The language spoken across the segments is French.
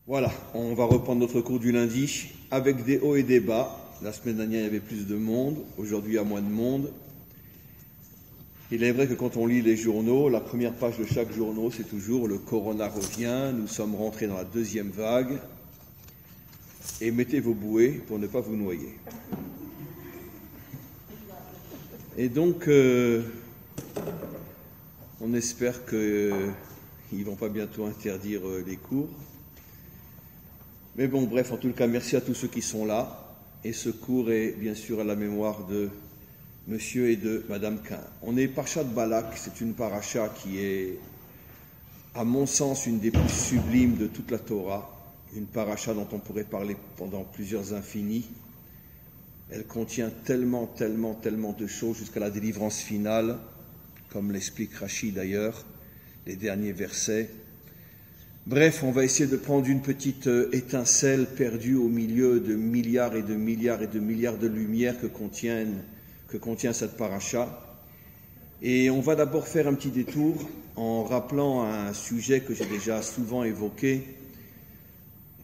Voilà, on va reprendre notre cours du lundi avec des hauts et des bas. La semaine dernière, il y avait plus de monde. Aujourd'hui, il y a moins de monde. Il est vrai que quand on lit les journaux, la première page de chaque journal, c'est toujours « Le corona revient, nous sommes rentrés dans la deuxième vague et mettez vos bouées pour ne pas vous noyer ». Et donc, on espère qu'ils ne vont pas bientôt interdire les cours. Mais bon, bref, en tout cas, merci à tous ceux qui sont là. Et ce cours est bien sûr à la mémoire de Monsieur et de Madame Cain. On est Parashat Balak, c'est une paracha qui est, à mon sens, une des plus sublimes de toute la Torah. Une paracha dont on pourrait parler pendant plusieurs infinis. Elle contient tellement de choses jusqu'à la délivrance finale, comme l'explique Rashi d'ailleurs, les derniers versets. Bref, on va essayer de prendre une petite étincelle perdue au milieu de milliards et de milliards et de milliards de lumières que contient cette paracha. Et on va d'abord faire un petit détour en rappelant un sujet que j'ai déjà souvent évoqué,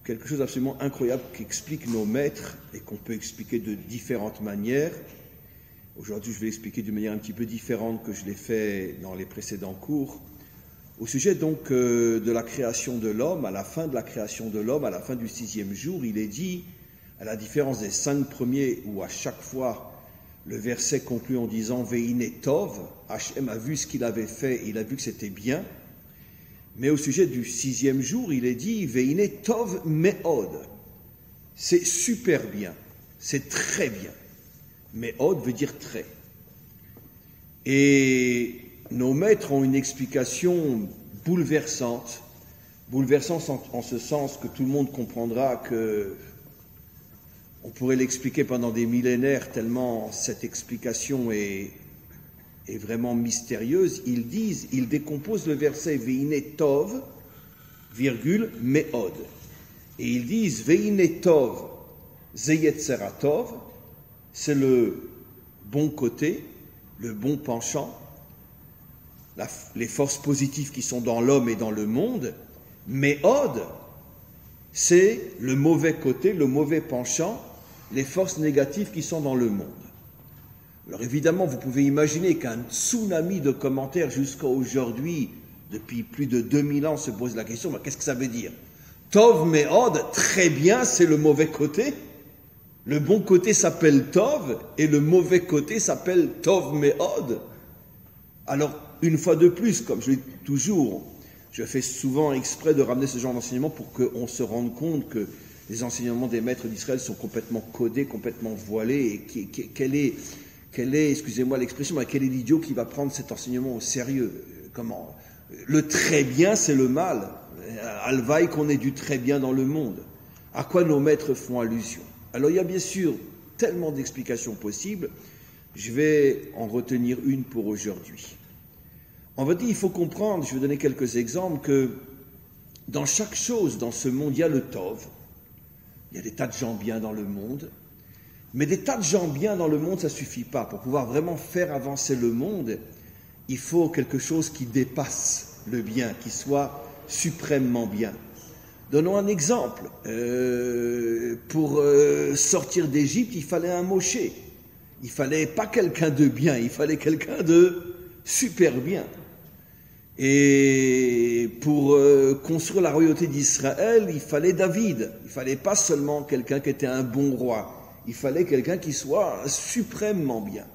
quelque chose d'absolument incroyable qu'expliquent nos maîtres et qu'on peut expliquer de différentes manières. Aujourd'hui, je vais l'expliquer d'une manière un petit peu différente que je l'ai fait dans les précédents cours. Au sujet donc de la création de l'homme, à la fin de la création de l'homme, à la fin du 6e jour, il est dit, à la différence des 5 premiers où à chaque fois le verset conclut en disant « Veine tov », Hachem a vu ce qu'il avait fait et il a vu que c'était bien. Mais au sujet du 6e jour, il est dit « Veine tov me'od ». C'est super bien, c'est très bien. Me'od veut dire très. Et nos maîtres ont une explication bouleversante en ce sens que tout le monde comprendra que on pourrait l'expliquer pendant des millénaires tellement cette explication est vraiment mystérieuse. Ils décomposent le verset Veine tov, virgule, me'od. Et ils disent Veine tov, zeyetzera tov, c'est le bon côté, le bon penchant, les forces positives qui sont dans l'homme et dans le monde, mais Od, c'est le mauvais côté, le mauvais penchant, les forces négatives qui sont dans le monde. Alors évidemment, vous pouvez imaginer qu'un tsunami de commentaires jusqu'à aujourd'hui, depuis plus de 2000 ans, se pose la question, mais qu'est-ce que ça veut dire? Tov Me'od, très bien, c'est le mauvais côté. Le bon côté s'appelle Tov, et le mauvais côté s'appelle Tov Me'od. Alors, une fois de plus, comme je le dis toujours, je fais souvent exprès de ramener ce genre d'enseignement pour qu'on se rende compte que les enseignements des maîtres d'Israël sont complètement codés, complètement voilés, et quel est, excusez-moi l'expression, mais quel est l'idiot qui va prendre cet enseignement au sérieux? Comment? Le très bien, c'est le mal. Alvaï qu'on ait du très bien dans le monde. À quoi nos maîtres font allusion? Alors, il y a bien sûr tellement d'explications possibles. Je vais en retenir une pour aujourd'hui. On va dire, il faut comprendre, je vais donner quelques exemples, que dans chaque chose dans ce monde, il y a le Tov. Il y a des tas de gens bien dans le monde. Mais des tas de gens bien dans le monde, ça ne suffit pas. Pour pouvoir vraiment faire avancer le monde, il faut quelque chose qui dépasse le bien, qui soit suprêmement bien. Donnons un exemple. Pour sortir d'Égypte, il fallait un Moshe. Il fallait pas quelqu'un de bien, il fallait quelqu'un de super bien. Et pour construire la royauté d'Israël, il fallait David. Il fallait pas seulement quelqu'un qui était un bon roi. Il fallait quelqu'un qui soit suprêmement bien.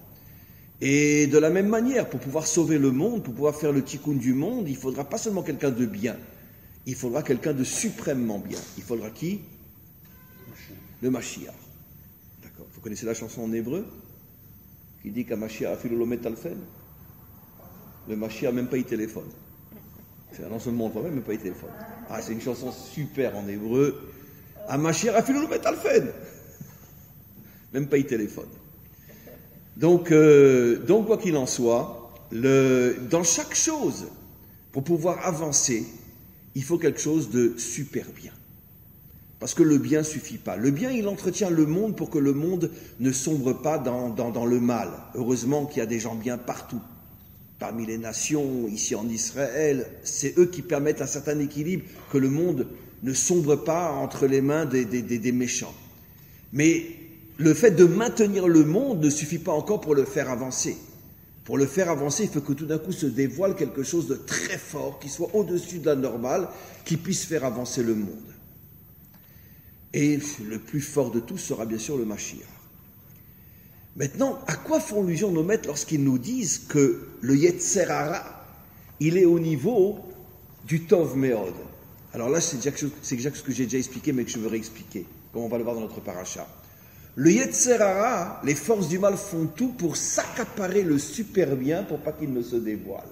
Et de la même manière, pour pouvoir sauver le monde, pour pouvoir faire le tikkun du monde, il faudra pas seulement quelqu'un de bien. Il faudra quelqu'un de suprêmement bien. Il faudra qui? Le Mashiach. D'accord. Vous connaissez la chanson en hébreu qui dit qu'à Mashiach afilu lo met alfen. Le Mashiach même pas il téléphone. C'est non seulement on même pas il téléphone. Ah, c'est une chanson super en hébreu. À Mashiach afilu lo met alfen. Même pas il téléphone. Donc quoi qu'il en soit, dans chaque chose, pour pouvoir avancer, il faut quelque chose de super bien. Parce que le bien ne suffit pas. Le bien, il entretient le monde pour que le monde ne sombre pas dans le mal. Heureusement qu'il y a des gens bien partout. Parmi les nations, ici en Israël, c'est eux qui permettent un certain équilibre que le monde ne sombre pas entre les mains des méchants. Mais le fait de maintenir le monde ne suffit pas encore pour le faire avancer. Pour le faire avancer, il faut que tout d'un coup se dévoile quelque chose de très fort, qui soit au-dessus de la normale, qui puisse faire avancer le monde. Et le plus fort de tous sera bien sûr le Mashiach. Maintenant, à quoi font allusion nos maîtres lorsqu'ils nous disent que le Yetzer Hara, il est au niveau du Tov Meod? Alors là, c'est exact ce que j'ai déjà expliqué, mais que je veux réexpliquer, comme on va le voir dans notre paracha. Le Yetzer Hara, les forces du mal font tout pour s'accaparer le super bien pour pas qu'il ne se dévoile.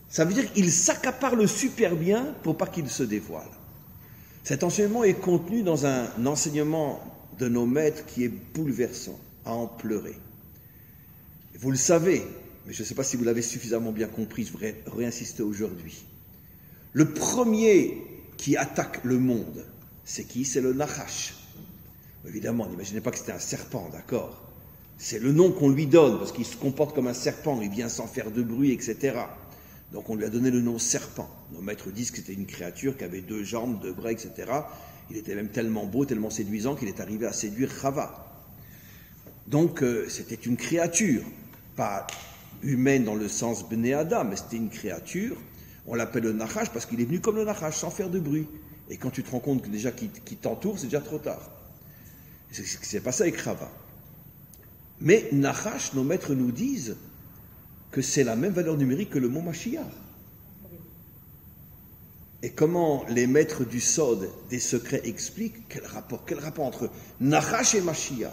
Ça veut dire qu'il s'accapare le super bien pour pas qu'il se dévoile. Cet enseignement est contenu dans un enseignement de nos maîtres qui est bouleversant, à en pleurer. Vous le savez, mais je ne sais pas si vous l'avez suffisamment bien compris, je voudrais réinsister aujourd'hui. Le premier qui attaque le monde, c'est qui? C'est le Nachash. Évidemment, n'imaginez pas que c'était un serpent, d'accord? C'est le nom qu'on lui donne, parce qu'il se comporte comme un serpent, il vient sans faire de bruit, etc. Donc on lui a donné le nom serpent. Nos maîtres disent que c'était une créature qui avait 2 jambes, 2 bras, etc. Il était même tellement beau, tellement séduisant qu'il est arrivé à séduire Chava. Donc c'était une créature, pas humaine dans le sens Bnei Adam, mais c'était une créature. On l'appelle le Nachash parce qu'il est venu comme le Nachash, sans faire de bruit. Et quand tu te rends compte que déjà qu'il t'entoure, c'est déjà trop tard. C'est ce qui s'est passé avec Chava. Mais Nachash, nos maîtres nous disent que c'est la même valeur numérique que le mot Mashiach. Et comment les maîtres du Sod des secrets expliquent quel rapport entre Nachash et Mashiach?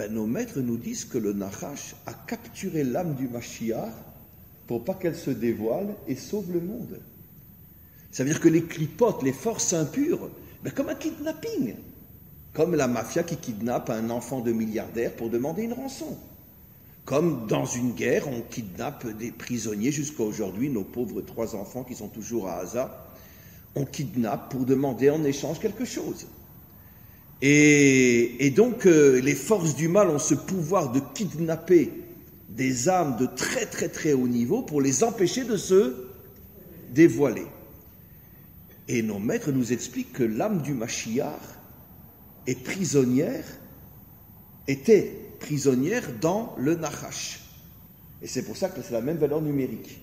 Nos maîtres nous disent que le Nachash a capturé l'âme du Mashiach pour pas qu'elle se dévoile et sauve le monde. Ça veut dire que les clipotes, les forces impures, comme un kidnapping, comme la mafia qui kidnappe un enfant de milliardaire pour demander une rançon. Comme dans une guerre, on kidnappe des prisonniers jusqu'à aujourd'hui, nos pauvres 3 enfants qui sont toujours à Gaza, on kidnappe pour demander en échange quelque chose. Et donc, les forces du mal ont ce pouvoir de kidnapper des âmes de très très très haut niveau pour les empêcher de se dévoiler. Et nos maîtres nous expliquent que l'âme du Mashiach était prisonnière dans le Nachash. Et c'est pour ça que c'est la même valeur numérique.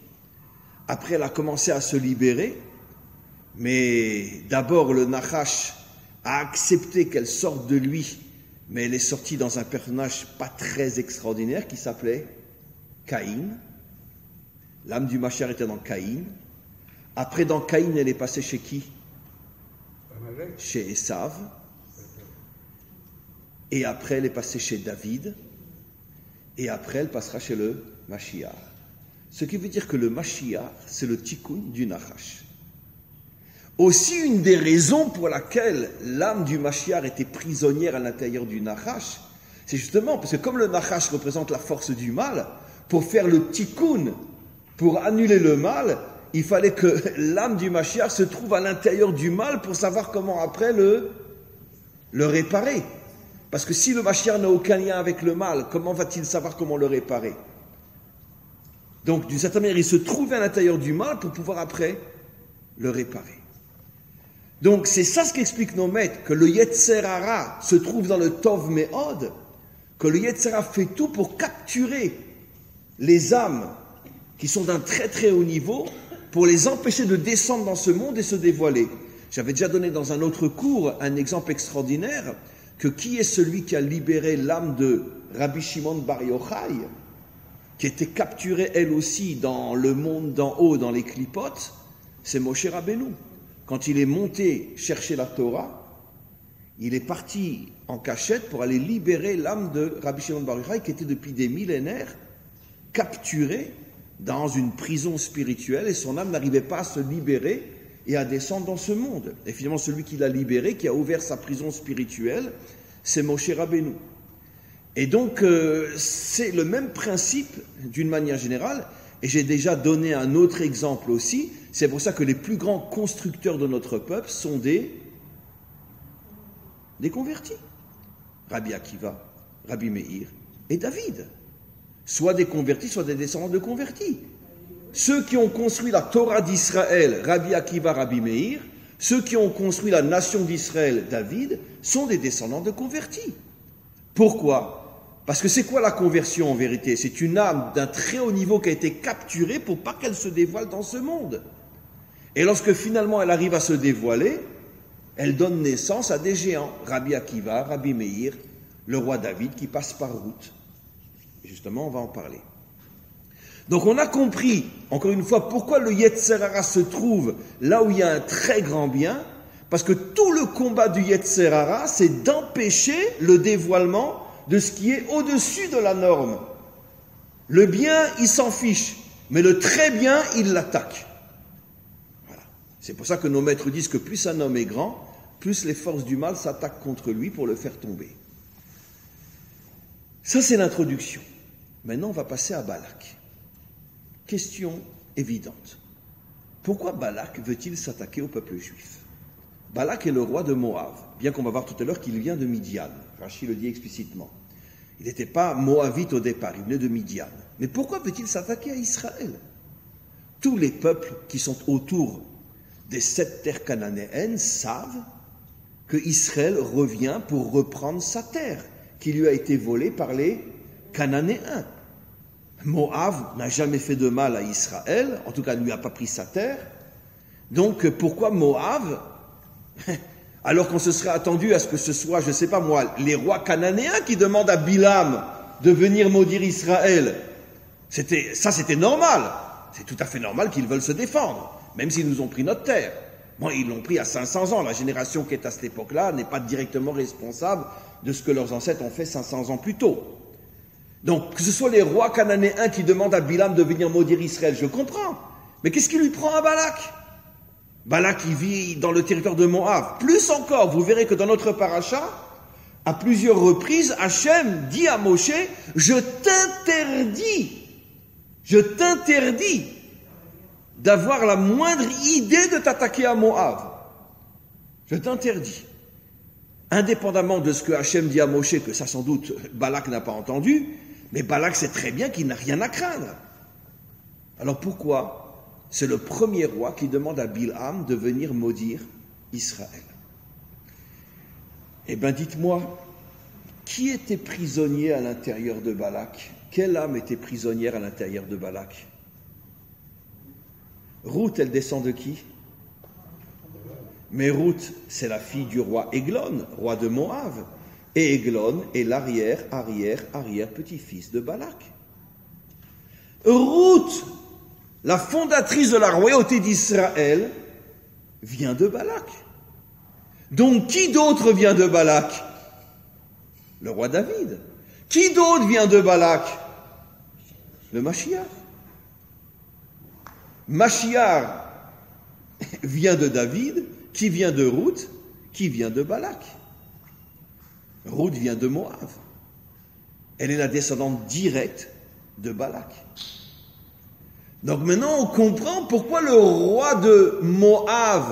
Après, elle a commencé à se libérer, mais d'abord le Nachash a accepté qu'elle sorte de lui, mais elle est sortie dans un personnage pas très extraordinaire qui s'appelait Caïn. L'âme du Mashiach était dans Caïn. Après, dans Caïn, elle est passée chez qui? Chez Esav. Et après, elle est passée chez David. Et après, elle passera chez le Mashiach. Ce qui veut dire que le Mashiach, c'est le tikkun du Nachash. Aussi, une des raisons pour laquelle l'âme du Mashiach était prisonnière à l'intérieur du Nachash, c'est justement parce que comme le Nachash représente la force du mal, pour faire le tikkun, pour annuler le mal, il fallait que l'âme du Mashiach se trouve à l'intérieur du mal pour savoir comment après le réparer. Parce que si le Mashiach n'a aucun lien avec le mal, comment va-t-il savoir comment le réparer? Donc, d'une certaine manière, il se trouvait à l'intérieur du mal pour pouvoir après le réparer. Donc, c'est ça ce qu'expliquent nos maîtres, que le Yetzer Hara se trouve dans le Tov Meod, que le Yetzer Hara fait tout pour capturer les âmes qui sont d'un très très haut niveau, pour les empêcher de descendre dans ce monde et se dévoiler. J'avais déjà donné dans un autre cours un exemple extraordinaire, que qui est celui qui a libéré l'âme de Rabbi Shimon Bar Yochai, qui était capturée elle aussi dans le monde d'en haut, dans les clipotes? C'est Moshe Rabbeinu. Quand il est monté chercher la Torah, il est parti en cachette pour aller libérer l'âme de Rabbi Shimon Bar Yochai, qui était depuis des millénaires capturée dans une prison spirituelle, et son âme n'arrivait pas à se libérer et à descendre dans ce monde. Et finalement, celui qui l'a libéré, qui a ouvert sa prison spirituelle, c'est Moshe Rabbeinu. Et donc, c'est le même principe d'une manière générale, et j'ai déjà donné un autre exemple aussi. C'est pour ça que les plus grands constructeurs de notre peuple sont des convertis. Rabbi Akiva, Rabbi Meir et David. Soit des convertis, soit des descendants de convertis. ceux qui ont construit la Torah d'Israël, Rabbi Akiva, Rabbi Meir, ceux qui ont construit la nation d'Israël, David, sont des descendants de convertis. Pourquoi? Parce que c'est quoi la conversion en vérité? C'est une âme d'un très haut niveau qui a été capturée pour pas qu'elle se dévoile dans ce monde. Et lorsque finalement elle arrive à se dévoiler, elle donne naissance à des géants. Rabbi Akiva, Rabbi Meir, le roi David qui passe par route. Et justement, on va en parler. Donc on a compris, encore une fois, pourquoi le Yetzer Hara se trouve là où il y a un très grand bien, parce que tout le combat du Yetzer Hara, c'est d'empêcher le dévoilement de ce qui est au-dessus de la norme. Le bien, il s'en fiche, mais le très bien, il l'attaque. Voilà. C'est pour ça que nos maîtres disent que plus un homme est grand, plus les forces du mal s'attaquent contre lui pour le faire tomber. Ça, c'est l'introduction. Maintenant, on va passer à Balak. Question évidente. Pourquoi Balak veut-il s'attaquer au peuple juif? Balak est le roi de Moab, bien qu'on va voir tout à l'heure qu'il vient de Midian. Rachi le dit explicitement. Il n'était pas moabite au départ, il venait de Midian. Mais pourquoi veut-il s'attaquer à Israël? Tous les peuples qui sont autour des 7 terres cananéennes savent que Israël revient pour reprendre sa terre, qui lui a été volée par les Cananéens. Moab n'a jamais fait de mal à Israël, en tout cas ne lui a pas pris sa terre. Donc pourquoi Moab, alors qu'on se serait attendu à ce que ce soit, je ne sais pas moi, les rois cananéens qui demandent à Bilam de venir maudire Israël? C'était normal. C'est tout à fait normal qu'ils veulent se défendre, même s'ils nous ont pris notre terre. Bon, ils l'ont pris à 500 ans. La génération qui est à cette époque-là n'est pas directement responsable de ce que leurs ancêtres ont fait 500 ans plus tôt. Donc, que ce soit les rois cananéens qui demandent à Bilam de venir maudire Israël, je comprends. Mais qu'est-ce qui lui prend à Balak? Balak, il vit dans le territoire de Moab. Plus encore, vous verrez que dans notre paracha, à plusieurs reprises, Hachem dit à Moshe, je t'interdis d'avoir la moindre idée de t'attaquer à Moab. Je t'interdis. Indépendamment de ce que Hachem dit à Moshe, que ça sans doute Balak n'a pas entendu, mais Balak sait très bien qu'il n'a rien à craindre. Alors pourquoi? C'est le premier roi qui demande à Bilham de venir maudire Israël. Eh bien dites-moi, qui était prisonnier à l'intérieur de Balak? Quelle âme était prisonnière à l'intérieur de Balak? Ruth, elle descend de qui? Mais Ruth, c'est la fille du roi Églon, roi de Moab. Et Églon est l'arrière-petit-fils de Balak. Ruth, la fondatrice de la royauté d'Israël, vient de Balak. Donc qui d'autre vient de Balak? Le roi David. Qui d'autre vient de Balak? Le Mashiach. Mashiach vient de David, qui vient de Ruth, qui vient de Balak. Ruth vient de Moab. Elle est la descendante directe de Balak. Donc maintenant on comprend pourquoi le roi de Moab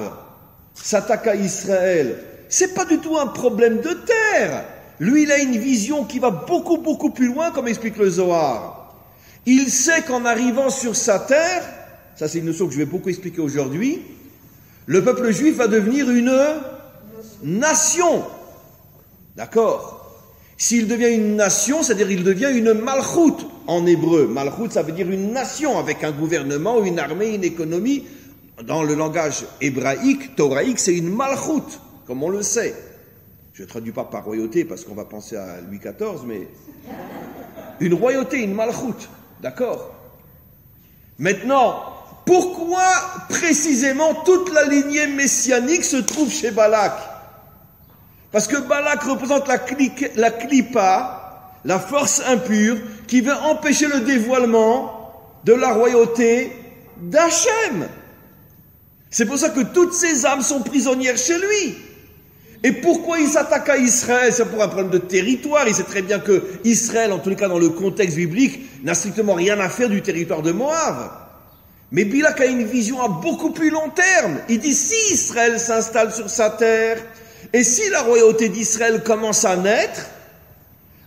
s'attaque à Israël. C'est pas du tout un problème de terre. Lui, il a une vision qui va beaucoup, beaucoup plus loin, comme explique le Zohar. Il sait qu'en arrivant sur sa terre, ça c'est une notion que je vais beaucoup expliquer aujourd'hui, le peuple juif va devenir une nation. D'accord? S'il devient une nation, c'est-à-dire il devient une malchoute en hébreu. Malchoute, ça veut dire une nation avec un gouvernement, une armée, une économie. Dans le langage hébraïque, thoraïque, c'est une malchoute, comme on le sait. Je ne traduis pas par royauté parce qu'on va penser à Louis XIV, mais une royauté, une malchoute. D'accord? Maintenant, pourquoi précisément toute la lignée messianique se trouve chez Balak? Parce que Balak représente la clipa, la force impure, qui veut empêcher le dévoilement de la royauté d'Hachem. C'est pour ça que toutes ces âmes sont prisonnières chez lui. Et pourquoi il s'attaque à Israël? C'est pour un problème de territoire. Il sait très bien que Israël, en tous les cas dans le contexte biblique, n'a strictement rien à faire du territoire de Moab. Mais Balak a une vision à beaucoup plus long terme. Il dit, si Israël s'installe sur sa terre, et si la royauté d'Israël commence à naître,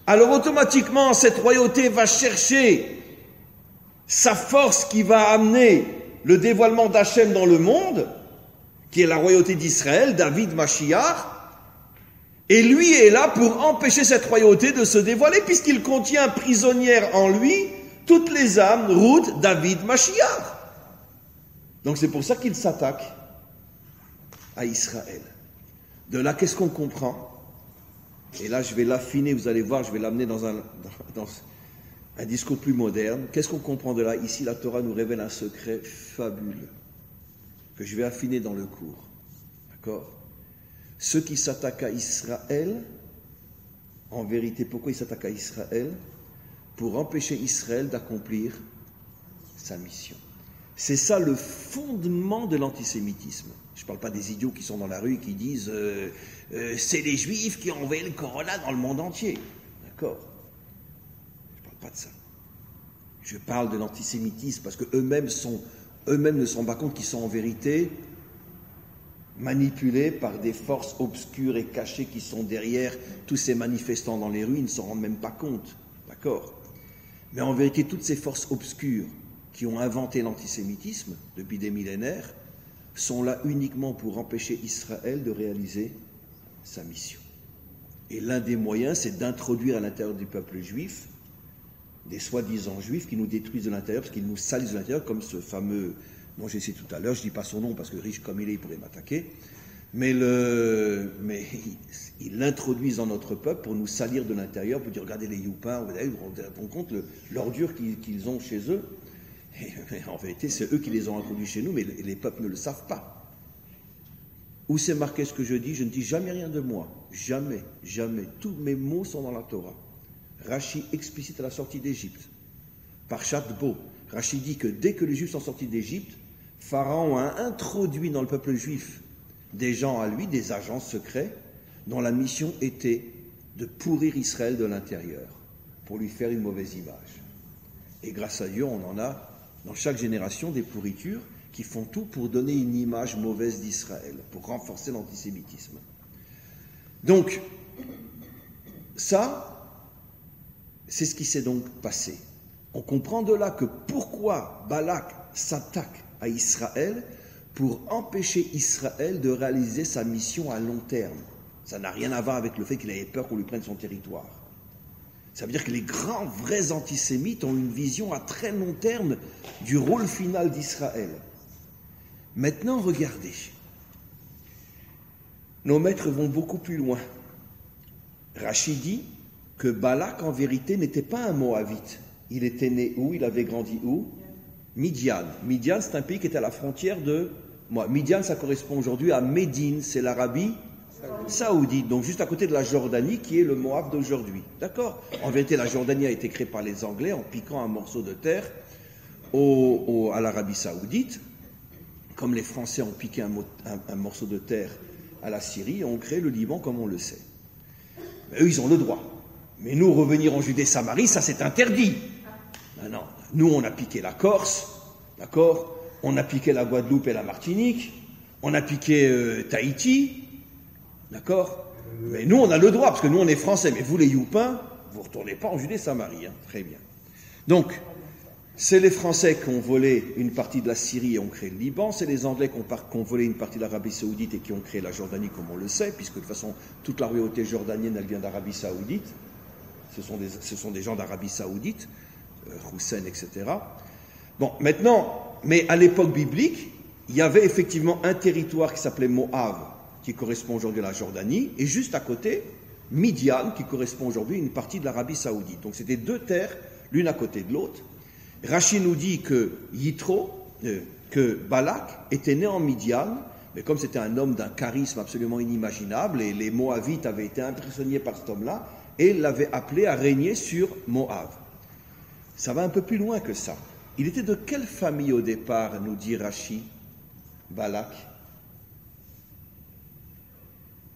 alors automatiquement cette royauté va chercher sa force qui va amener le dévoilement d'Hachem dans le monde, qui est la royauté d'Israël, David Mashiach, et lui est là pour empêcher cette royauté de se dévoiler, puisqu'il contient prisonnière en lui toutes les âmes, Ruth, David, Mashiach. Donc c'est pour ça qu'il s'attaque à Israël. De là, qu'est-ce qu'on comprend? Et là, je vais l'affiner, vous allez voir, je vais l'amener dans un discours plus moderne. Qu'est-ce qu'on comprend de là? Ici, la Torah nous révèle un secret fabuleux, que je vais affiner dans le cours. D'accord? Ceux qui s'attaquent à Israël, en vérité, pourquoi ils s'attaquent à Israël? Pour empêcher Israël d'accomplir sa mission. C'est ça le fondement de l'antisémitisme. Je ne parle pas des idiots qui sont dans la rue et qui disent c'est les Juifs qui ont envoyé le Corona dans le monde entier. D'accord? Je ne parle pas de ça. Je parle de l'antisémitisme parce qu'eux-mêmes ne se rendent pas compte qu'ils sont en vérité manipulés par des forces obscures et cachées qui sont derrière tous ces manifestants dans les rues. Ils ne s'en rendent même pas compte. D'accord? Mais en vérité, toutes ces forces obscures qui ont inventé l'antisémitisme depuis des millénaires sont là uniquement pour empêcher Israël de réaliser sa mission. Et l'un des moyens, c'est d'introduire à l'intérieur du peuple juif des soi-disant juifs qui nous détruisent de l'intérieur parce qu'ils nous salissent de l'intérieur, comme ce fameux, dont j'ai cité tout à l'heure, je ne dis pas son nom parce que riche comme il est, il pourrait m'attaquer, mais ils l'introduisent dans notre peuple pour nous salir de l'intérieur, pour dire regardez les youpins, vous vous rendez compte l'ordure qu'ils ont chez eux. Et en vérité, c'est eux qui les ont introduits chez nous, mais les peuples ne le savent pas. Où c'est marqué ce que je dis? Je ne dis jamais rien de moi. Jamais, jamais. Tous mes mots sont dans la Torah. Rashi explicite à la sortie d'Égypte. Parchat Bo. Rashi dit que dès que les Juifs sont sortis d'Égypte, Pharaon a introduit dans le peuple juif des gens à lui, des agents secrets, dont la mission était de pourrir Israël de l'intérieur, pour lui faire une mauvaise image. Et grâce à Dieu, on en a dans chaque génération des pourritures qui font tout pour donner une image mauvaise d'Israël, pour renforcer l'antisémitisme. Donc, ça, c'est ce qui s'est donc passé. On comprend de là que pourquoi Balak s'attaque à Israël pour empêcher Israël de réaliser sa mission à long terme. Ça n'a rien à voir avec le fait qu'il avait peur qu'on lui prenne son territoire. Ça veut dire que les grands, vrais antisémites ont une vision à très long terme du rôle final d'Israël. Maintenant, regardez. Nos maîtres vont beaucoup plus loin. Rashi dit que Balak, en vérité, n'était pas un Moabite. Il était né où? Il avait grandi où? Midian. Midian, c'est un pays qui était à la frontière de... Midian, ça correspond aujourd'hui à Médine, c'est l'Arabie Saoudite, donc juste à côté de la Jordanie, qui est le Moab d'aujourd'hui. D'accord? En vérité, la Jordanie a été créée par les Anglais en piquant un morceau de terre à l'Arabie Saoudite, comme les Français ont piqué un morceau de terre à la Syrie et ont créé le Liban comme on le sait. Mais eux, ils ont le droit. Mais nous, revenir en Judée-Samarie, ça c'est interdit. Non, nous, on a piqué la Corse, d'accord? On a piqué la Guadeloupe et la Martinique, on a piqué Tahiti, d'accord? Mais nous, on a le droit, parce que nous, on est français. Mais vous, les Youpins, vous ne retournez pas en Judée-Samarie. Hein. Très bien. Donc, c'est les Français qui ont volé une partie de la Syrie et ont créé le Liban. C'est les Anglais qui ont volé une partie de l'Arabie Saoudite et qui ont créé la Jordanie, comme on le sait, puisque de toute façon, toute la royauté jordanienne, elle vient d'Arabie Saoudite. Ce sont des gens d'Arabie Saoudite, Hussein, etc. Bon, maintenant, mais à l'époque biblique, il y avait effectivement un territoire qui s'appelait Moab, qui correspond aujourd'hui à la Jordanie, et juste à côté, Midian, qui correspond aujourd'hui à une partie de l'Arabie Saoudite. Donc c'était deux terres, l'une à côté de l'autre. Rashi nous dit que que Balak était né en Midian, mais comme c'était un homme d'un charisme absolument inimaginable, et les Moabites avaient été impressionnés par cet homme-là, et l'avaient appelé à régner sur Moab. Ça va un peu plus loin que ça. Il était de quelle famille au départ, nous dit Rashi, Balak?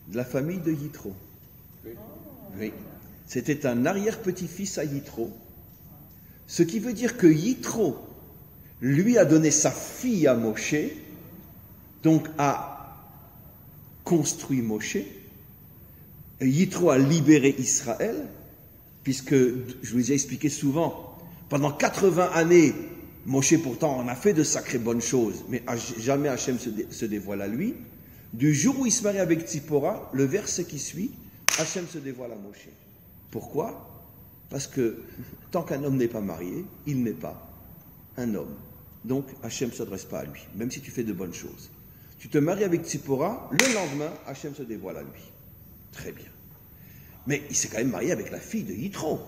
De la famille de Yitro. Oui. C'était un arrière-petit-fils à Yitro. Ce qui veut dire que Yitro lui a donné sa fille à Moshe, donc a construit Moshe. Et Yitro a libéré Israël, puisque, je vous ai expliqué souvent, pendant 80 années, Moshe pourtant en a fait de sacrées bonnes choses, mais jamais Hachem se dévoile à lui. Du jour où il se marie avec Tzipora, le verset qui suit, Hachem se dévoile à Moshe. Pourquoi? Parce que tant qu'un homme n'est pas marié, il n'est pas un homme. Donc Hachem ne s'adresse pas à lui, même si tu fais de bonnes choses. Tu te maries avec Tzipora, le lendemain, Hachem se dévoile à lui. Très bien. Mais il s'est quand même marié avec la fille de Yitro,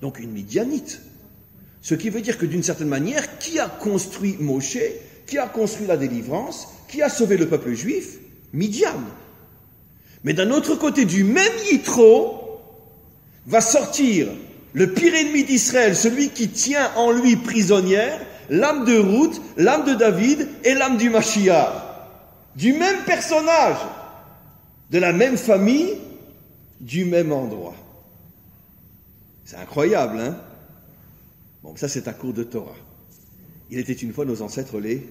donc une Midianite. Ce qui veut dire que d'une certaine manière, qui a construit Moshe, qui a construit la délivrance, qui a sauvé le peuple juif? Midian. Mais d'un autre côté, du même Yitro, va sortir le pire ennemi d'Israël, celui qui tient en lui prisonnière, l'âme de Ruth, l'âme de David et l'âme du Mashiach. Du même personnage, de la même famille, du même endroit. C'est incroyable, hein? Bon, ça c'est un cours de Torah. Il était une fois nos ancêtres les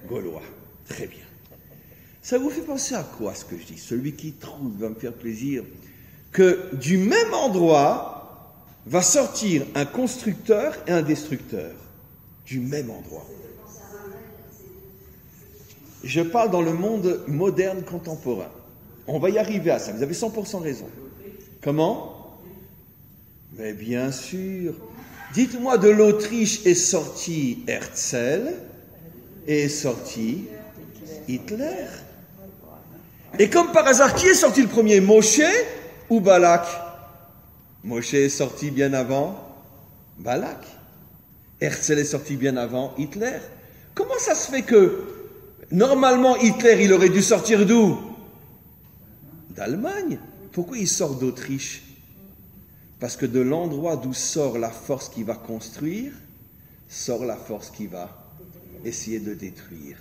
Gaulois. Très bien. Ça vous fait penser à quoi ce que je dis? Celui qui trouve va me faire plaisir que du même endroit va sortir un constructeur et un destructeur. Du même endroit. Je parle dans le monde moderne contemporain. On va y arriver à ça. Vous avez 100% raison. Comment? Mais bien sûr. Dites-moi, de l'Autriche est sorti Herzl et est sorti Hitler. Et comme par hasard, qui est sorti le premier, Moshe ou Balak? Moshe est sorti bien avant Balak. Herzl est sorti bien avant Hitler. Comment ça se fait que, normalement, Hitler, il aurait dû sortir d'où? D'Allemagne. Pourquoi il sort d'Autriche? Parce que de l'endroit d'où sort la force qui va construire, sort la force qui va essayer de détruire.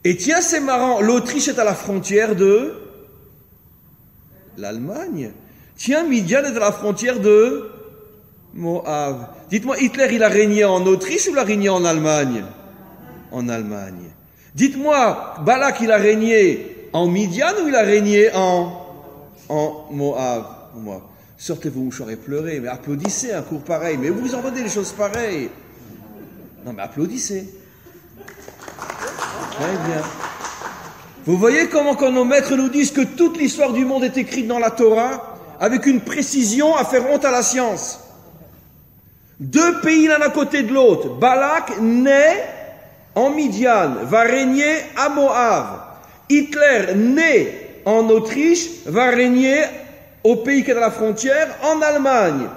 Et tiens, c'est marrant, l'Autriche est à la frontière de l'Allemagne. Tiens, Midian est à la frontière de Moab. Dites-moi, Hitler, il a régné en Autriche ou il a régné en Allemagne? En Allemagne. Dites-moi, Balak, il a régné en Midian ou il a régné en Moab? Moi. Sortez vos mouchoirs et pleurez, mais applaudissez un cours pareil, mais vous entendez des choses pareilles. Non, mais applaudissez. Très bien. Vous voyez comment quand nos maîtres nous disent que toute l'histoire du monde est écrite dans la Torah, avec une précision à faire honte à la science. Deux pays l'un à côté de l'autre. Balak naît en Midian, va régner à Moab. Hitler naît en Autriche, va régner au pays qui est à la frontière, en Allemagne.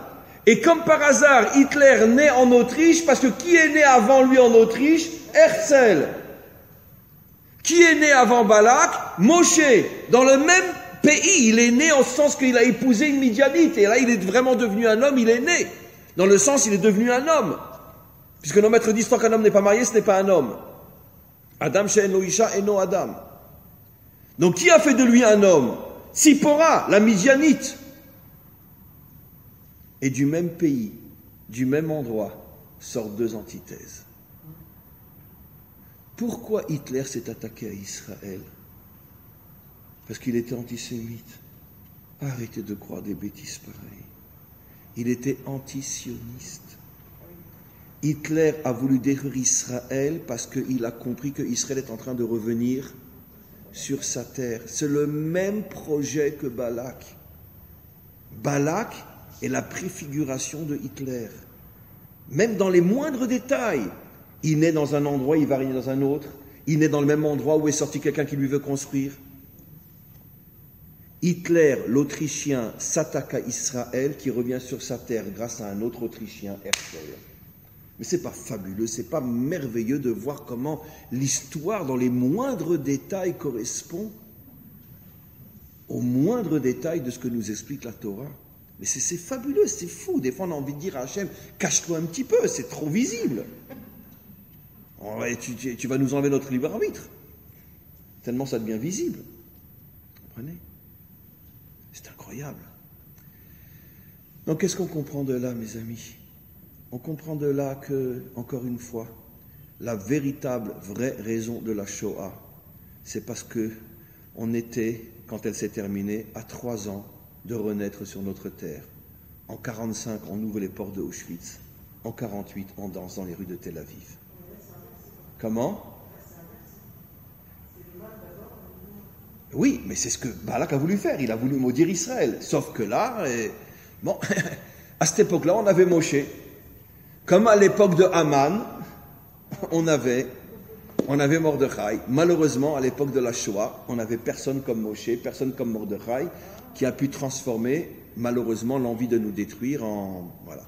Et comme par hasard, Hitler naît en Autriche, parce que qui est né avant lui en Autriche? Herzl. Qui est né avant Balak? Moshe. Dans le même pays, il est né en ce sens qu'il a épousé une Midianite. Et là, il est vraiment devenu un homme, il est né. Dans le sens, il est devenu un homme. Puisque nos maîtres disent, tant qu'un homme n'est pas marié, ce n'est pas un homme. Adam she'eno isha eno Adam. Donc, qui a fait de lui un homme? Tzipora, la Midianite. Et du même pays, du même endroit, sortent deux antithèses. Pourquoi Hitler s'est attaqué à Israël? Parce qu'il était antisémite. Arrêtez de croire des bêtises pareilles. Il était antisioniste. Hitler a voulu détruire Israël parce qu'il a compris que Israël est en train de revenir sur sa terre. C'est le même projet que Balak. Balak est la préfiguration de Hitler. Même dans les moindres détails. Il naît dans un endroit, il va régner dans un autre. Il naît dans le même endroit où est sorti quelqu'un qui lui veut construire. Hitler, l'Autrichien, s'attaque à Israël qui revient sur sa terre grâce à un autre Autrichien, Herzl. Mais c'est pas fabuleux, c'est pas merveilleux de voir comment l'histoire dans les moindres détails correspond aux moindres détails de ce que nous explique la Torah. Mais c'est fabuleux, c'est fou. Des fois on a envie de dire à Hachem, cache-toi un petit peu, c'est trop visible. Tu vas nous enlever notre libre arbitre. Tellement ça devient visible. Vous comprenez? C'est incroyable. Donc qu'est-ce qu'on comprend de là, mes amis? On comprend de là que, encore une fois, la véritable, vraie raison de la Shoah, c'est parce que on était, quand elle s'est terminée, à 3 ans de renaître sur notre terre. En 1945, on ouvre les portes de Auschwitz. En 48, on danse dans les rues de Tel Aviv. Comment? Oui, mais c'est ce que Balak a voulu faire. Il a voulu maudire Israël. Sauf que là, bon, à cette époque-là, on avait Moshe. Comme à l'époque de Haman, on avait Mordechai. Malheureusement, à l'époque de la Shoah, on n'avait personne comme Moshe, personne comme Mordechai, qui a pu transformer, malheureusement, l'envie de nous détruire en... Voilà.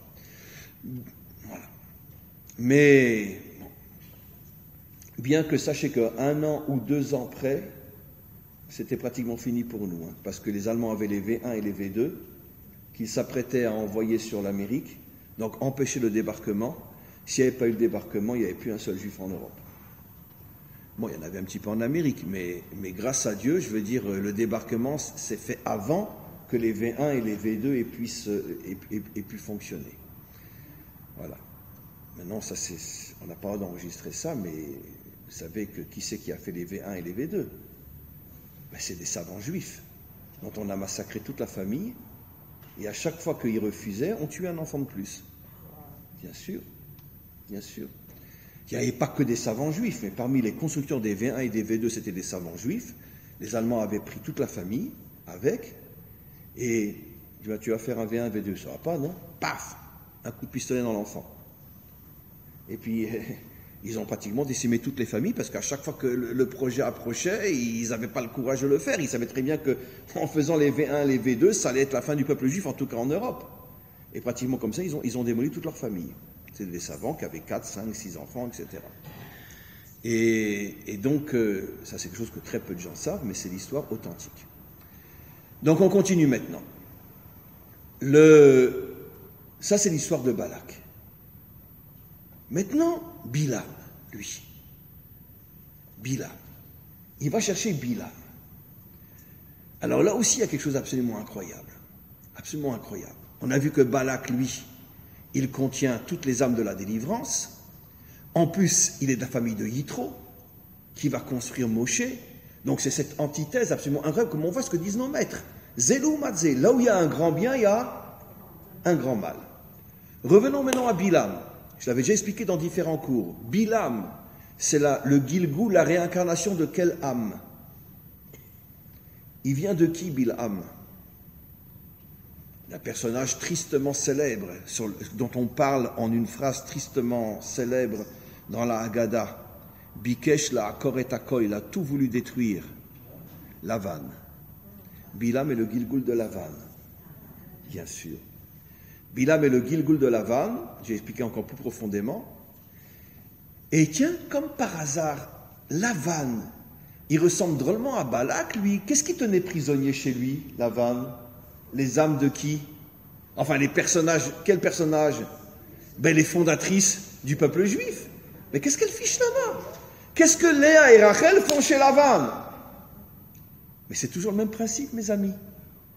Mais, bon, bien que sachez qu'un an ou 2 ans près, c'était pratiquement fini pour nous, hein, parce que les Allemands avaient les V1 et les V2, qu'ils s'apprêtaient à envoyer sur l'Amérique, donc empêcher le débarquement. S'il n'y avait pas eu le débarquement, il n'y avait plus un seul juif en Europe. Bon, il y en avait un petit peu en Amérique, mais grâce à Dieu, je veux dire, le débarquement s'est fait avant que les V1 et les V2 aient pu fonctionner. Voilà. Maintenant, ça, on n'a pas le droit d'enregistrer ça, mais vous savez que qui c'est qui a fait les V1 et les V2? Ben, c'est des savants juifs, dont on a massacré toute la famille, et à chaque fois qu'ils refusaient, on tuait un enfant de plus. Bien sûr, bien sûr. Il n'y avait pas que des savants juifs, mais parmi les constructeurs des V1 et des V2, c'était des savants juifs. Les Allemands avaient pris toute la famille avec, et tu vas faire un V1, un V2, ça va pas, non? Paf! Un coup de pistolet dans l'enfant. Et puis, ils ont pratiquement décimé toutes les familles, parce qu'à chaque fois que le projet approchait, ils n'avaient pas le courage de le faire. Ils savaient très bien qu'en faisant les V1, les V2, ça allait être la fin du peuple juif, en tout cas en Europe. Et pratiquement comme ça, ils ont démoli toute leur famille. C'est des savants qui avaient 4, 5, 6 enfants, etc. Et donc, ça c'est quelque chose que très peu de gens savent, mais c'est l'histoire authentique. Donc on continue maintenant. Ça c'est l'histoire de Balak. Maintenant, Bilam, lui. Bilam. Il va chercher Bilam. Alors là aussi, il y a quelque chose d'absolument incroyable. Absolument incroyable. On a vu que Balak, lui, il contient toutes les âmes de la délivrance. En plus, il est de la famille de Yitro, qui va construire Moshe. Donc c'est cette antithèse absolument incroyable, comme on voit ce que disent nos maîtres. Zelou Matzé, là où il y a un grand bien, il y a un grand mal. Revenons maintenant à Bilam. Je l'avais déjà expliqué dans différents cours. Bilam, c'est le Gilgul, la réincarnation de quelle âme? Il vient de qui, Bilam? Un personnage tristement célèbre, dont on parle en une phrase tristement célèbre dans la Haggadah. Bikesh la akor et akol, il a tout voulu détruire. Lavan. Bilam est le Gilgul de Lavan, bien sûr. Bilam est le Gilgul de Lavan, j'ai expliqué encore plus profondément. Et tiens, comme par hasard, Lavan, il ressemble drôlement à Balak, lui. Qu'est-ce qui tenait prisonnier chez lui, Lavan? Les âmes de qui? Enfin, les personnages, quels personnages? Ben, les fondatrices du peuple juif. Mais qu'est-ce qu'elles fichent là-bas? Qu'est-ce que Léa et Rachel font chez Lavan? Mais c'est toujours le même principe, mes amis.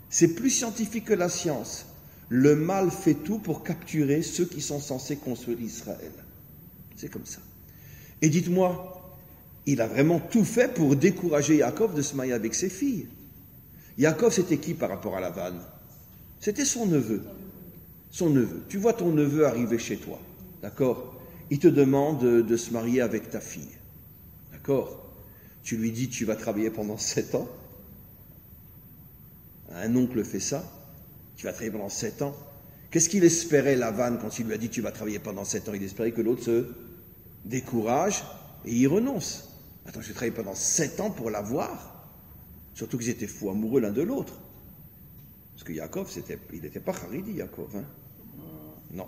C'est plus scientifique que la science. Le mal fait tout pour capturer ceux qui sont censés construire Israël. C'est comme ça. Et dites-moi, il a vraiment tout fait pour décourager Yaakov de se marier avec ses filles. Yaakov, c'était qui par rapport à Lavan? C'était son neveu. Son neveu. Tu vois ton neveu arriver chez toi, d'accord? Il te demande de se marier avec ta fille, d'accord? Tu lui dis, tu vas travailler pendant 7 ans. Un oncle fait ça. Tu vas travailler pendant 7 ans. Qu'est-ce qu'il espérait, Lavan, quand il lui a dit, tu vas travailler pendant 7 ans? Il espérait que l'autre se décourage et il renonce. Attends, je vais travailler pendant 7 ans pour l'avoir. Surtout qu'ils étaient fous amoureux l'un de l'autre. Parce que Yaakov, il n'était pas Haridi, Yaakov. Hein? Non.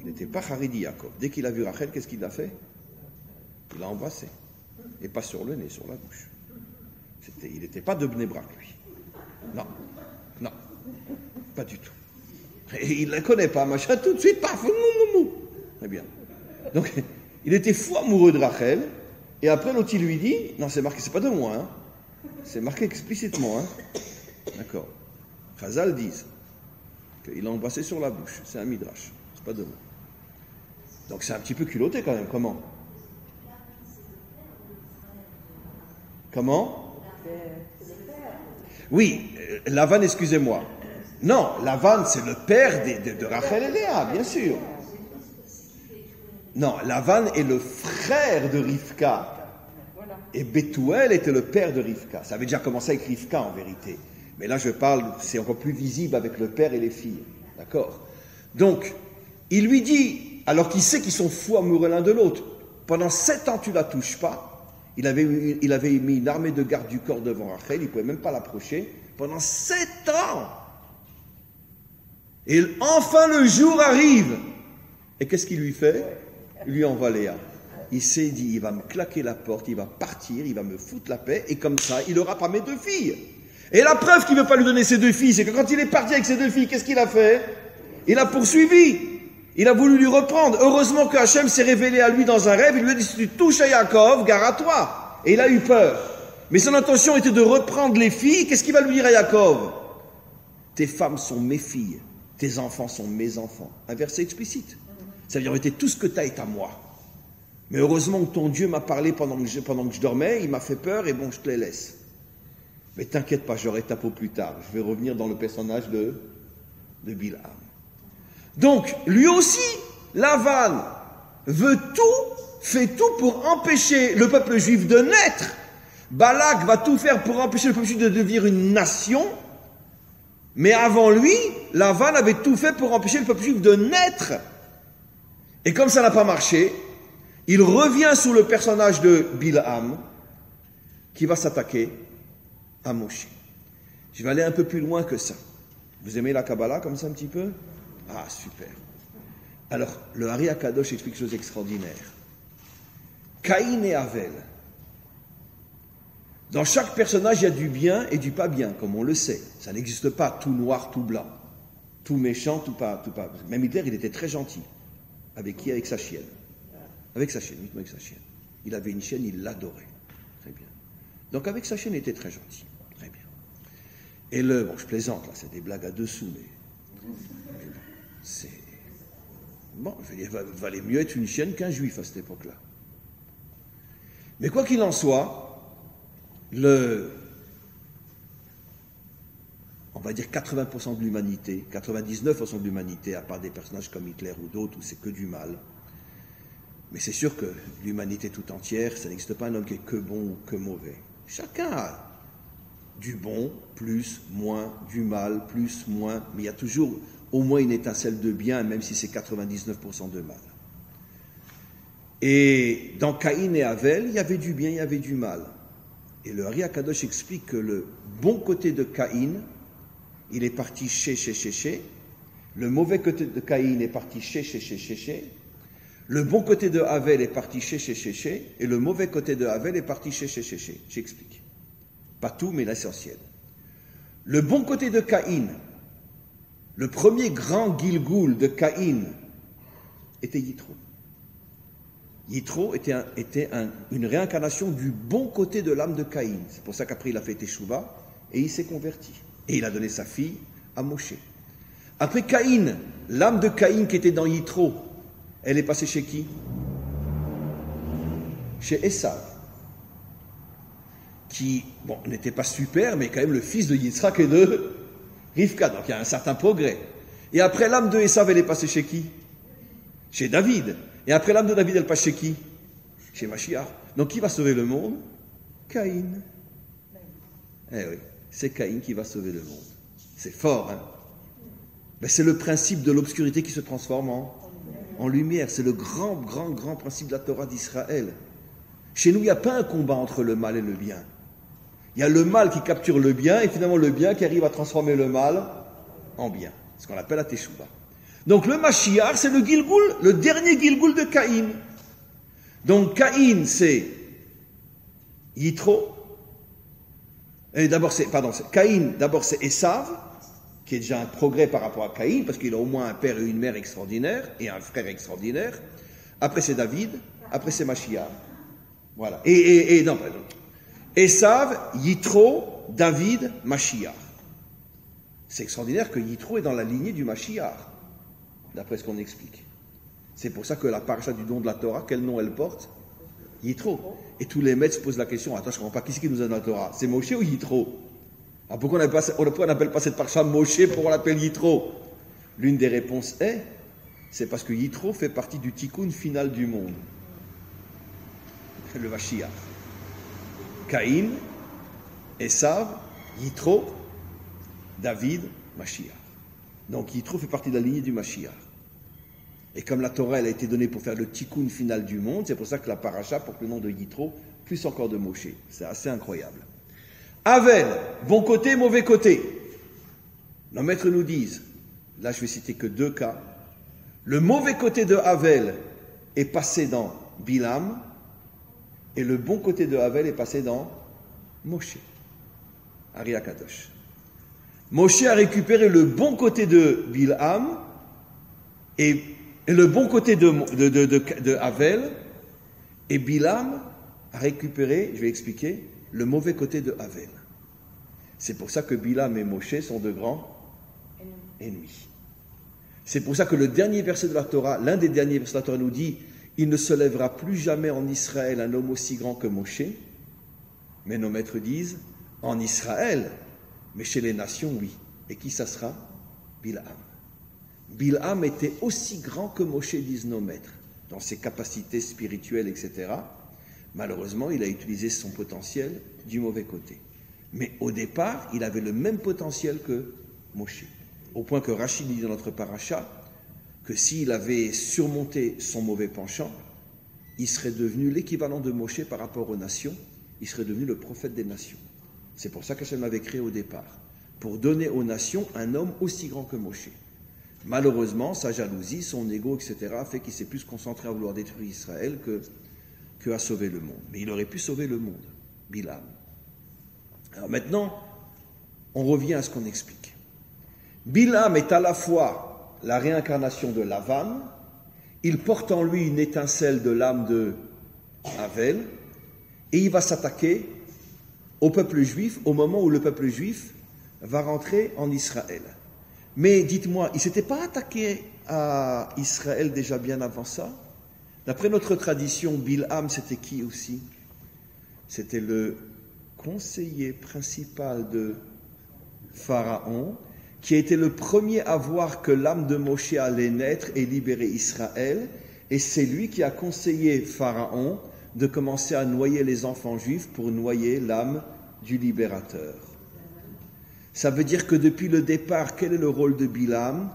Il n'était pas Haridi, Yaakov. Dès qu'il a vu Rachel, qu'est-ce qu'il a fait? Il l'a embrassé. Et pas sur le nez, sur la bouche. Il n'était pas de Bnei Brak, lui. Non. Non. Pas du tout. Et il ne la connaît pas, machin, tout de suite, paf, mou. Très bien. Donc, il était fou amoureux de Rachel. Et après, l'autre, il lui dit, non, c'est marqué, c'est pas de moi, hein. C'est marqué explicitement, hein. D'accord. Chazal disent qu'il l'a embrassé sur la bouche. C'est un midrash. C'est pas de moi. Donc, c'est un petit peu culotté quand même. Comment? Oui, Lavan, excusez-moi. Non, Lavan, c'est le père de Rachel et Léa, bien sûr. Non, Lavan est le frère de Rivka. Et Bethuel était le père de Rivka. Ça avait déjà commencé avec Rivka, en vérité. Mais là, je parle, c'est encore plus visible avec le père et les filles. D'accord? Donc, il lui dit, alors qu'il sait qu'ils sont fous amoureux l'un de l'autre, pendant 7 ans, tu ne la touches pas. Il avait mis une armée de garde du corps devant Rachel, il ne pouvait même pas l'approcher. Pendant 7 ans! Et enfin, le jour arrive. Et qu'est-ce qu'il lui fait? Il lui envoie Léa. Il s'est dit, il va me claquer la porte, il va partir, il va me foutre la paix, et comme ça, il n'aura pas mes 2 filles. Et la preuve qu'il ne veut pas lui donner ses 2 filles, c'est que quand il est parti avec ses 2 filles, qu'est-ce qu'il a fait? Il a poursuivi. Il a voulu lui reprendre. Heureusement que Hachem s'est révélé à lui dans un rêve. Il lui a dit, si tu touches à Yaakov, gare à toi. Et il a eu peur. Mais son intention était de reprendre les filles. Qu'est-ce qu'il va lui dire à Yaakov? Tes femmes sont mes filles. Tes enfants sont mes enfants. Un verset explicite. Ça veut dire, tout ce que tu as est à moi. Mais heureusement que ton Dieu m'a parlé pendant que je dormais. Il m'a fait peur et bon, je te les laisse. Mais t'inquiète pas, j'aurai ta peau plus tard. Je vais revenir dans le personnage de Bilham. Donc, lui aussi, Lavan fait tout pour empêcher le peuple juif de naître. Balak va tout faire pour empêcher le peuple juif de devenir une nation. Mais avant lui, Lavan avait tout fait pour empêcher le peuple juif de naître. Et comme ça n'a pas marché, il revient sous le personnage de Bilham, qui va s'attaquer à Moshe. Je vais aller un peu plus loin que ça. Vous aimez la Kabbalah comme ça un petit peu? Ah, super. Alors, le Hari HaKadosh explique quelque chose d'extraordinaire. Caïn et Avel. Dans chaque personnage, il y a du bien et du pas bien, comme on le sait. Ça n'existe pas tout noir, tout blanc. Tout méchant, tout pas. Même Hitler, il était très gentil. Avec qui? Avec sa chienne. Avec sa chienne, uniquement avec sa chienne. Il avait une chienne, il l'adorait. Très bien. Donc, avec sa chienne, il était très gentil. Très bien. Et bon, je plaisante, là, c'est des blagues à dessous, mais c'est... Bon, je veux dire, il valait mieux être une chienne qu'un juif à cette époque-là. Mais quoi qu'il en soit, on va dire 80% de l'humanité, 99% de l'humanité, à part des personnages comme Hitler ou d'autres où c'est que du mal, mais c'est sûr que l'humanité tout entière, ça n'existe pas un homme qui est que bon ou que mauvais. Chacun a du bon, plus, moins, du mal, plus, moins, mais il y a toujours au moins une étincelle de bien, même si c'est 99% de mal. Et dans Caïn et Avel, il y avait du bien, il y avait du mal. Et le Hari HaKadosh explique que le bon côté de Caïn, il est parti chez. Le mauvais côté de Caïn est parti chez. Le bon côté de Avel est parti chez. Et le mauvais côté de Avel est parti chez. J'explique. Pas tout, mais l'essentiel. Le bon côté de Caïn, le premier grand Gilgoul de Caïn, était Yitro. Yitro était une réincarnation du bon côté de l'âme de Caïn. C'est pour ça qu'après il a fait Teshuvah et il s'est converti. Et il a donné sa fille à Moshe. Après Caïn, l'âme de Caïn qui était dans Yitro, elle est passée chez qui? Chez Esav. Qui, bon, n'était pas super, mais quand même le fils de Yitzhak et de Rivka. Donc il y a un certain progrès. Et après l'âme de Esav, elle est passée chez qui? Chez David. Et après l'âme de David, elle passe chez qui? Chez Mashiach. Donc qui va sauver le monde? Caïn. Eh oui, c'est Caïn qui va sauver le monde. C'est fort, hein? Ben, c'est le principe de l'obscurité qui se transforme en lumière. C'est le grand principe de la Torah d'Israël. Chez nous, il n'y a pas un combat entre le mal et le bien. Il y a le mal qui capture le bien et finalement le bien qui arrive à transformer le mal en bien. Ce qu'on appelle la Teshuvah. Donc le Mashiach, c'est le Gilgoul, le dernier Gilgoul de Caïn. Donc Caïn, c'est Yitro. Caïn, d'abord c'est Esav, qui est déjà un progrès par rapport à Caïn, parce qu'il a au moins un père et une mère extraordinaires, et un frère extraordinaire. Après c'est David, après c'est Mashiach. Voilà. Esav, Yitro, David, Mashiach. C'est extraordinaire que Yitro est dans la lignée du Mashiach, d'après ce qu'on explique. C'est pour ça que la paracha du don de la Torah, quel nom elle porte? Yitro. Et tous les maîtres se posent la question, attends, je ne comprends pas, qui c'est qui nous a donné la Torah? C'est Moshe ou Yitro? Alors pourquoi on n'appelle pas cette parasha Moshe pour on l'appelle Yitro? L'une des réponses c'est parce que Yitro fait partie du tikkun final du monde. Le Mashiach. Caïn, Esav, Yitro, David, Mashiach. Donc Yitro fait partie de la lignée du Mashiach. Et comme la Torah elle a été donnée pour faire le tikkun final du monde, c'est pour ça que la paracha porte le nom de Yitro, plus encore de Moshe. C'est assez incroyable. Avel, bon côté, mauvais côté. Nos maîtres nous disent, là je vais citer que 2 cas, le mauvais côté de Avel est passé dans Bilam, et le bon côté de Avel est passé dans Moshe, Ari Akadosh. Moshe a récupéré le bon côté de Bilam et le bon côté de Avel, et Bilam a récupéré, je vais expliquer, le mauvais côté de Avel. C'est pour ça que Bilam et Moshe sont de grands ennemis. C'est pour ça que le dernier verset de la Torah, l'un des derniers versets de la Torah nous dit « Il ne se lèvera plus jamais en Israël un homme aussi grand que Moshe ». Mais nos maîtres disent « En Israël, mais chez les nations, oui. » Et qui ça sera? Bilham. Bilham était aussi grand que Moshe, disent nos maîtres, dans ses capacités spirituelles, etc. Malheureusement, il a utilisé son potentiel du mauvais côté. Mais au départ, il avait le même potentiel que Moshe. Au point que Rachid dit dans notre paracha que s'il avait surmonté son mauvais penchant, il serait devenu l'équivalent de Moshe par rapport aux nations, il serait devenu le prophète des nations. C'est pour ça qu'Hachem l'avait créé au départ, pour donner aux nations un homme aussi grand que Moshe. Malheureusement, sa jalousie, son ego, etc., fait qu'il s'est plus concentré à vouloir détruire Israël que à sauver le monde. Mais il aurait pu sauver le monde, Bilham. Alors maintenant, on revient à ce qu'on explique. Bilham est à la fois la réincarnation de Lavan, il porte en lui une étincelle de l'âme de Avel, et il va s'attaquer au peuple juif au moment où le peuple juif va rentrer en Israël. Mais dites-moi, il ne s'était pas attaqué à Israël déjà bien avant ça? D'après notre tradition, Bilham, c'était qui aussi? C'était le conseiller principal de Pharaon, qui a été le premier à voir que l'âme de Moshe allait naître et libérer Israël, et c'est lui qui a conseillé Pharaon de commencer à noyer les enfants juifs pour noyer l'âme du libérateur. Ça veut dire que depuis le départ, quel est le rôle de Bilham?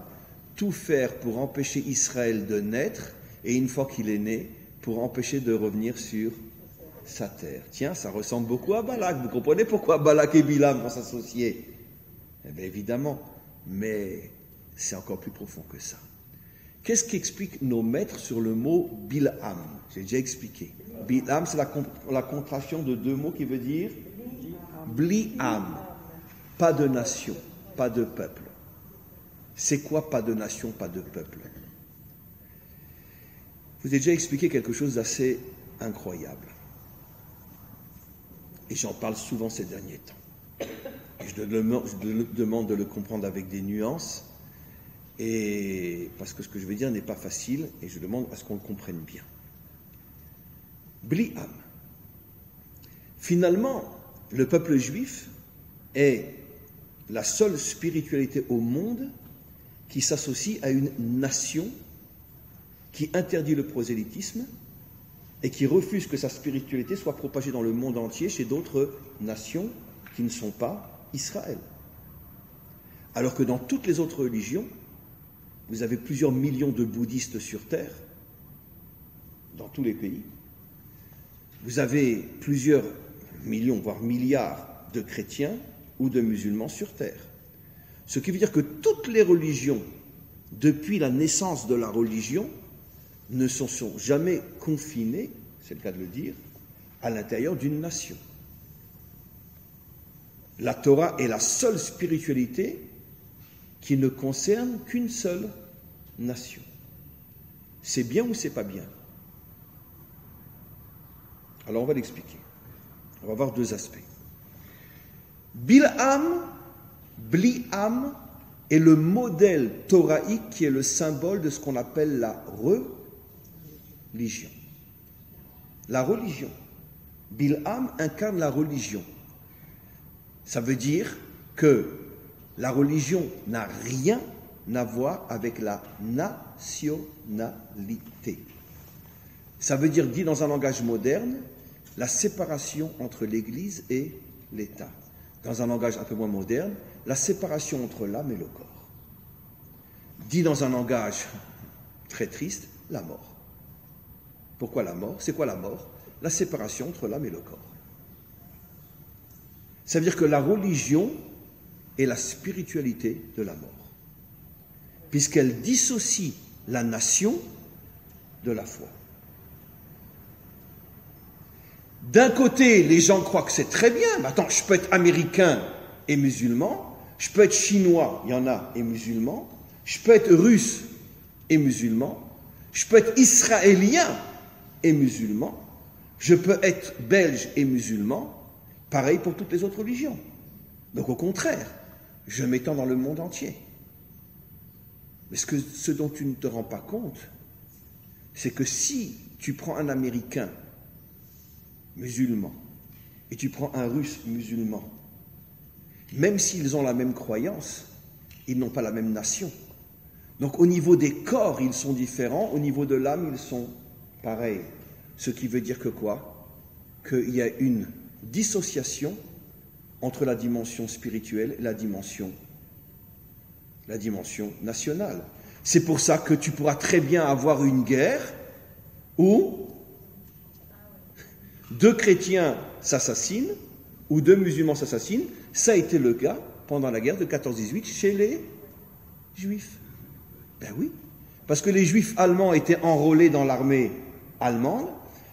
Tout faire pour empêcher Israël de naître, et une fois qu'il est né, pour empêcher de revenir sur sa terre. Tiens, ça ressemble beaucoup à Balak. Vous comprenez pourquoi Balak et Bilham vont s'associer? Eh bien évidemment, mais c'est encore plus profond que ça. Qu'est-ce qu'expliquent nos maîtres sur le mot Bilham? J'ai déjà expliqué. Bilham, c'est la contraction de 2 mots qui veut dire Bli'am, pas de nation, pas de peuple. C'est quoi pas de nation, pas de peuple? Je vous ai déjà expliqué quelque chose d'assez incroyable. Et j'en parle souvent ces derniers temps. Je demande de le comprendre avec des nuances, et parce que ce que je vais dire n'est pas facile, et je demande à ce qu'on le comprenne bien. Bli'am. Finalement, le peuple juif est la seule spiritualité au monde qui s'associe à une nation qui interdit le prosélytisme et qui refuse que sa spiritualité soit propagée dans le monde entier chez d'autres nations qui ne sont pas Israël. Alors que dans toutes les autres religions, vous avez plusieurs millions de bouddhistes sur Terre, dans tous les pays. Vous avez plusieurs millions, voire milliards de chrétiens ou de musulmans sur Terre. Ce qui veut dire que toutes les religions, depuis la naissance de la religion, ne se sont jamais confinées, c'est le cas de le dire, à l'intérieur d'une nation. La Torah est la seule spiritualité qui ne concerne qu'une seule nation. C'est bien ou c'est pas bien? Alors on va l'expliquer. On va voir 2 aspects. Bilham est le modèle thoraïque qui est le symbole de ce qu'on appelle la religion. La religion. Bilham incarne la religion. Ça veut dire que la religion n'a rien à voir avec la nationalité. Ça veut dire, dit dans un langage moderne, la séparation entre l'Église et l'État. Dans un langage un peu moins moderne, la séparation entre l'âme et le corps. Dit dans un langage très triste, la mort. Pourquoi la mort? C'est quoi la mort? La séparation entre l'âme et le corps. Ça veut dire que la religion est la spiritualité de la mort, puisqu'elle dissocie la nation de la foi. D'un côté, les gens croient que c'est très bien. Mais attends, je peux être américain et musulman, je peux être chinois, il y en a, et musulman, je peux être russe et musulman, je peux être israélien et musulman, je peux être belge et musulman, pareil pour toutes les autres religions. Donc au contraire, je m'étends dans le monde entier. Mais ce dont tu ne te rends pas compte, c'est que si tu prends un Américain musulman et tu prends un Russe musulman, même s'ils ont la même croyance, ils n'ont pas la même nation. Donc au niveau des corps, ils sont différents, au niveau de l'âme, ils sont pareils. Ce qui veut dire que quoi? Qu'il y a une dissociation entre la dimension spirituelle et la dimension nationale. C'est pour ça que tu pourras très bien avoir une guerre où 2 chrétiens s'assassinent ou 2 musulmans s'assassinent. Ça a été le cas pendant la guerre de 14-18 chez les Juifs. Ben oui, parce que les Juifs allemands étaient enrôlés dans l'armée allemande,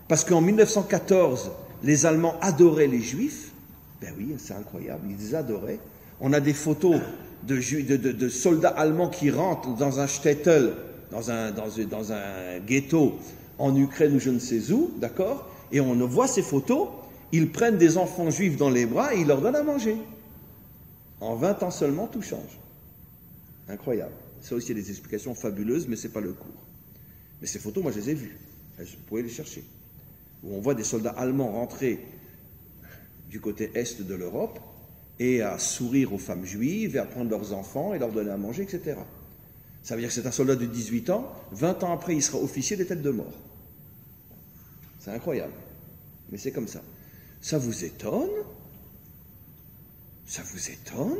parce qu'en 1914, les Allemands adoraient les Juifs. Ben oui, c'est incroyable, ils les adoraient. On a des photos de soldats allemands qui rentrent dans un shtetl, dans un ghetto en Ukraine ou je ne sais où, d'accord? Et on voit ces photos, ils prennent des enfants juifs dans les bras et ils leur donnent à manger. En 20 ans seulement, tout change. Incroyable. Ça aussi, il y a des explications fabuleuses, mais ce n'est pas le cours. Mais ces photos, moi, je les ai vues. Vous pouvez les chercher. Où on voit des soldats allemands rentrer du côté est de l'Europe et à sourire aux femmes juives et à prendre leurs enfants et leur donner à manger, etc. Ça veut dire que c'est un soldat de 18 ans, 20 ans après, il sera officier des têtes de mort. C'est incroyable. Mais c'est comme ça. Ça vous étonne? Ça vous étonne?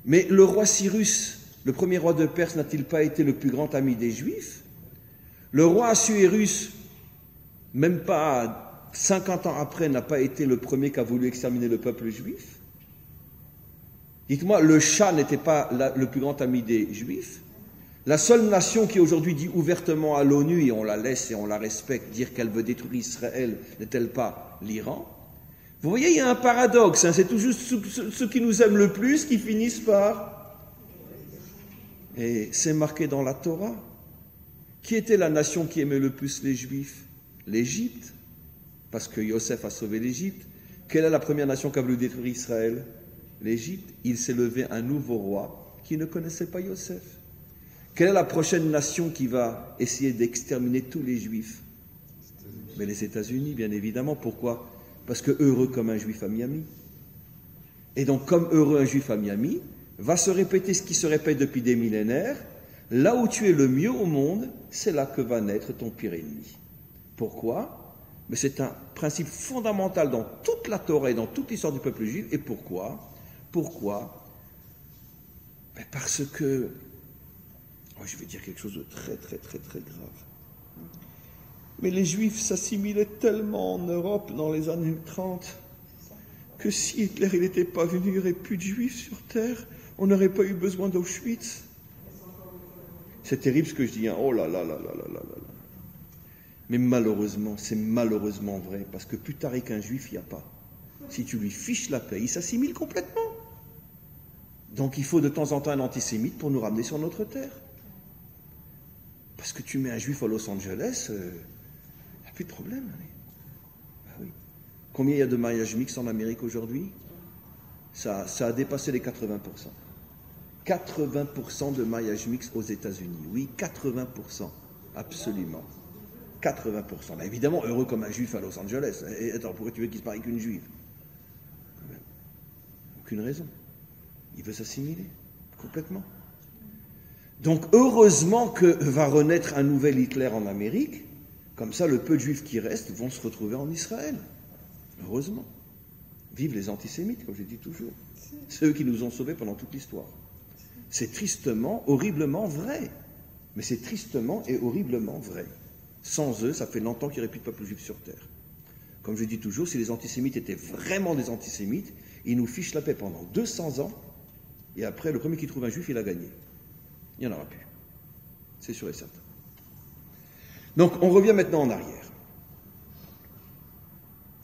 Mais le roi Cyrus, le premier roi de Perse, n'a-t-il pas été le plus grand ami des Juifs? Le roi Assuérus, même pas 50 ans après, n'a pas été le premier qui a voulu exterminer le peuple juif? Dites-moi, le Shah n'était pas le plus grand ami des Juifs? La seule nation qui aujourd'hui dit ouvertement à l'ONU, et on la laisse et on la respecte, dire qu'elle veut détruire Israël, n'est-elle pas l'Iran? Vous voyez, il y a un paradoxe, hein, c'est tout juste ceux qui nous aiment le plus qui finissent par... Et c'est marqué dans la Torah. Qui était la nation qui aimait le plus les Juifs? L'Égypte, parce que Yosef a sauvé l'Égypte. Quelle est la première nation qui a voulu détruire Israël? L'Égypte. Il s'est levé un nouveau roi qui ne connaissait pas Yosef. Quelle est la prochaine nation qui va essayer d'exterminer tous les Juifs? Mais les États-Unis, bien évidemment. Pourquoi? Parce que heureux comme un Juif à Miami. Et donc, comme heureux un Juif à Miami, va se répéter ce qui se répète depuis des millénaires. Là où tu es le mieux au monde, c'est là que va naître ton pire ennemi. Pourquoi? Mais c'est un principe fondamental dans toute la Torah et dans toute l'histoire du peuple juif. Et pourquoi? Pourquoi? Mais parce que... je vais dire quelque chose de très, très, très, très grave. Mais les Juifs s'assimilaient tellement en Europe dans les années 30 que si Hitler n'était pas venu, il n'y aurait plus de Juifs sur Terre. On n'aurait pas eu besoin d'Auschwitz. C'est terrible ce que je dis. Hein. Oh là là là là là là là. Mais malheureusement, c'est malheureusement vrai. Parce que plus taré qu'un Juif, il n'y a pas. Si tu lui fiches la paix, il s'assimile complètement. Donc il faut de temps en temps un antisémite pour nous ramener sur notre terre. Parce que tu mets un Juif à Los Angeles, il n'y a plus de problème. Ah oui. Combien il y a de mariages mixtes en Amérique aujourd'hui? Ça a dépassé les 80%. 80% de mariages mixtes aux États-Unis. Oui, 80%. Absolument. 80%. Là, évidemment, heureux comme un Juif à Los Angeles. Et attends, pourquoi tu veux qu'il se marie qu'une Juive? Aucune raison. Il veut s'assimiler, complètement. Donc, heureusement que va renaître un nouvel Hitler en Amérique, comme ça, le peu de juifs qui restent vont se retrouver en Israël. Heureusement. Vive les antisémites, comme je dis toujours. C'est eux qui nous ont sauvés pendant toute l'histoire. C'est tristement, horriblement vrai. Mais c'est tristement et horriblement vrai. Sans eux, ça fait longtemps qu'il n'y aurait plus de peuple juif sur terre. Comme je dis toujours, si les antisémites étaient vraiment des antisémites, ils nous fichent la paix pendant 200 ans, et après, le premier qui trouve un juif, il a gagné. Il n'y en aura plus. C'est sûr et certain. Donc, on revient maintenant en arrière.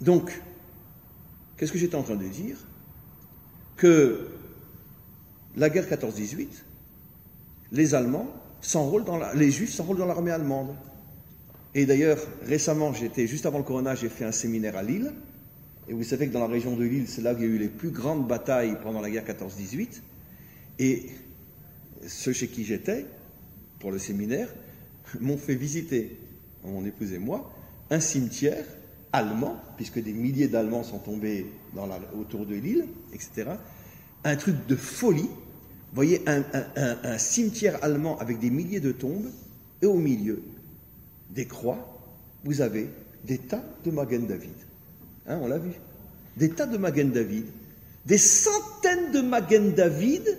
Donc, qu'est-ce que j'étais en train de dire? Que la guerre 14-18, les Allemands s'enrôlent les Juifs s'enrôlent dans l'armée allemande. Et d'ailleurs, récemment, juste avant le Corona, j'ai fait un séminaire à Lille. Et vous savez que dans la région de Lille, c'est là qu'il y a eu les plus grandes batailles pendant la guerre 14-18. Et ceux chez qui j'étais, pour le séminaire, m'ont fait visiter, mon épouse et moi, un cimetière allemand, puisque des milliers d'Allemands sont tombés autour de Lille, etc. Un truc de folie. Vous voyez un cimetière allemand avec des milliers de tombes, et au milieu, des croix, vous avez des tas de Magen David. Hein, on l'a vu. Des tas de Magen David, des centaines de Magen David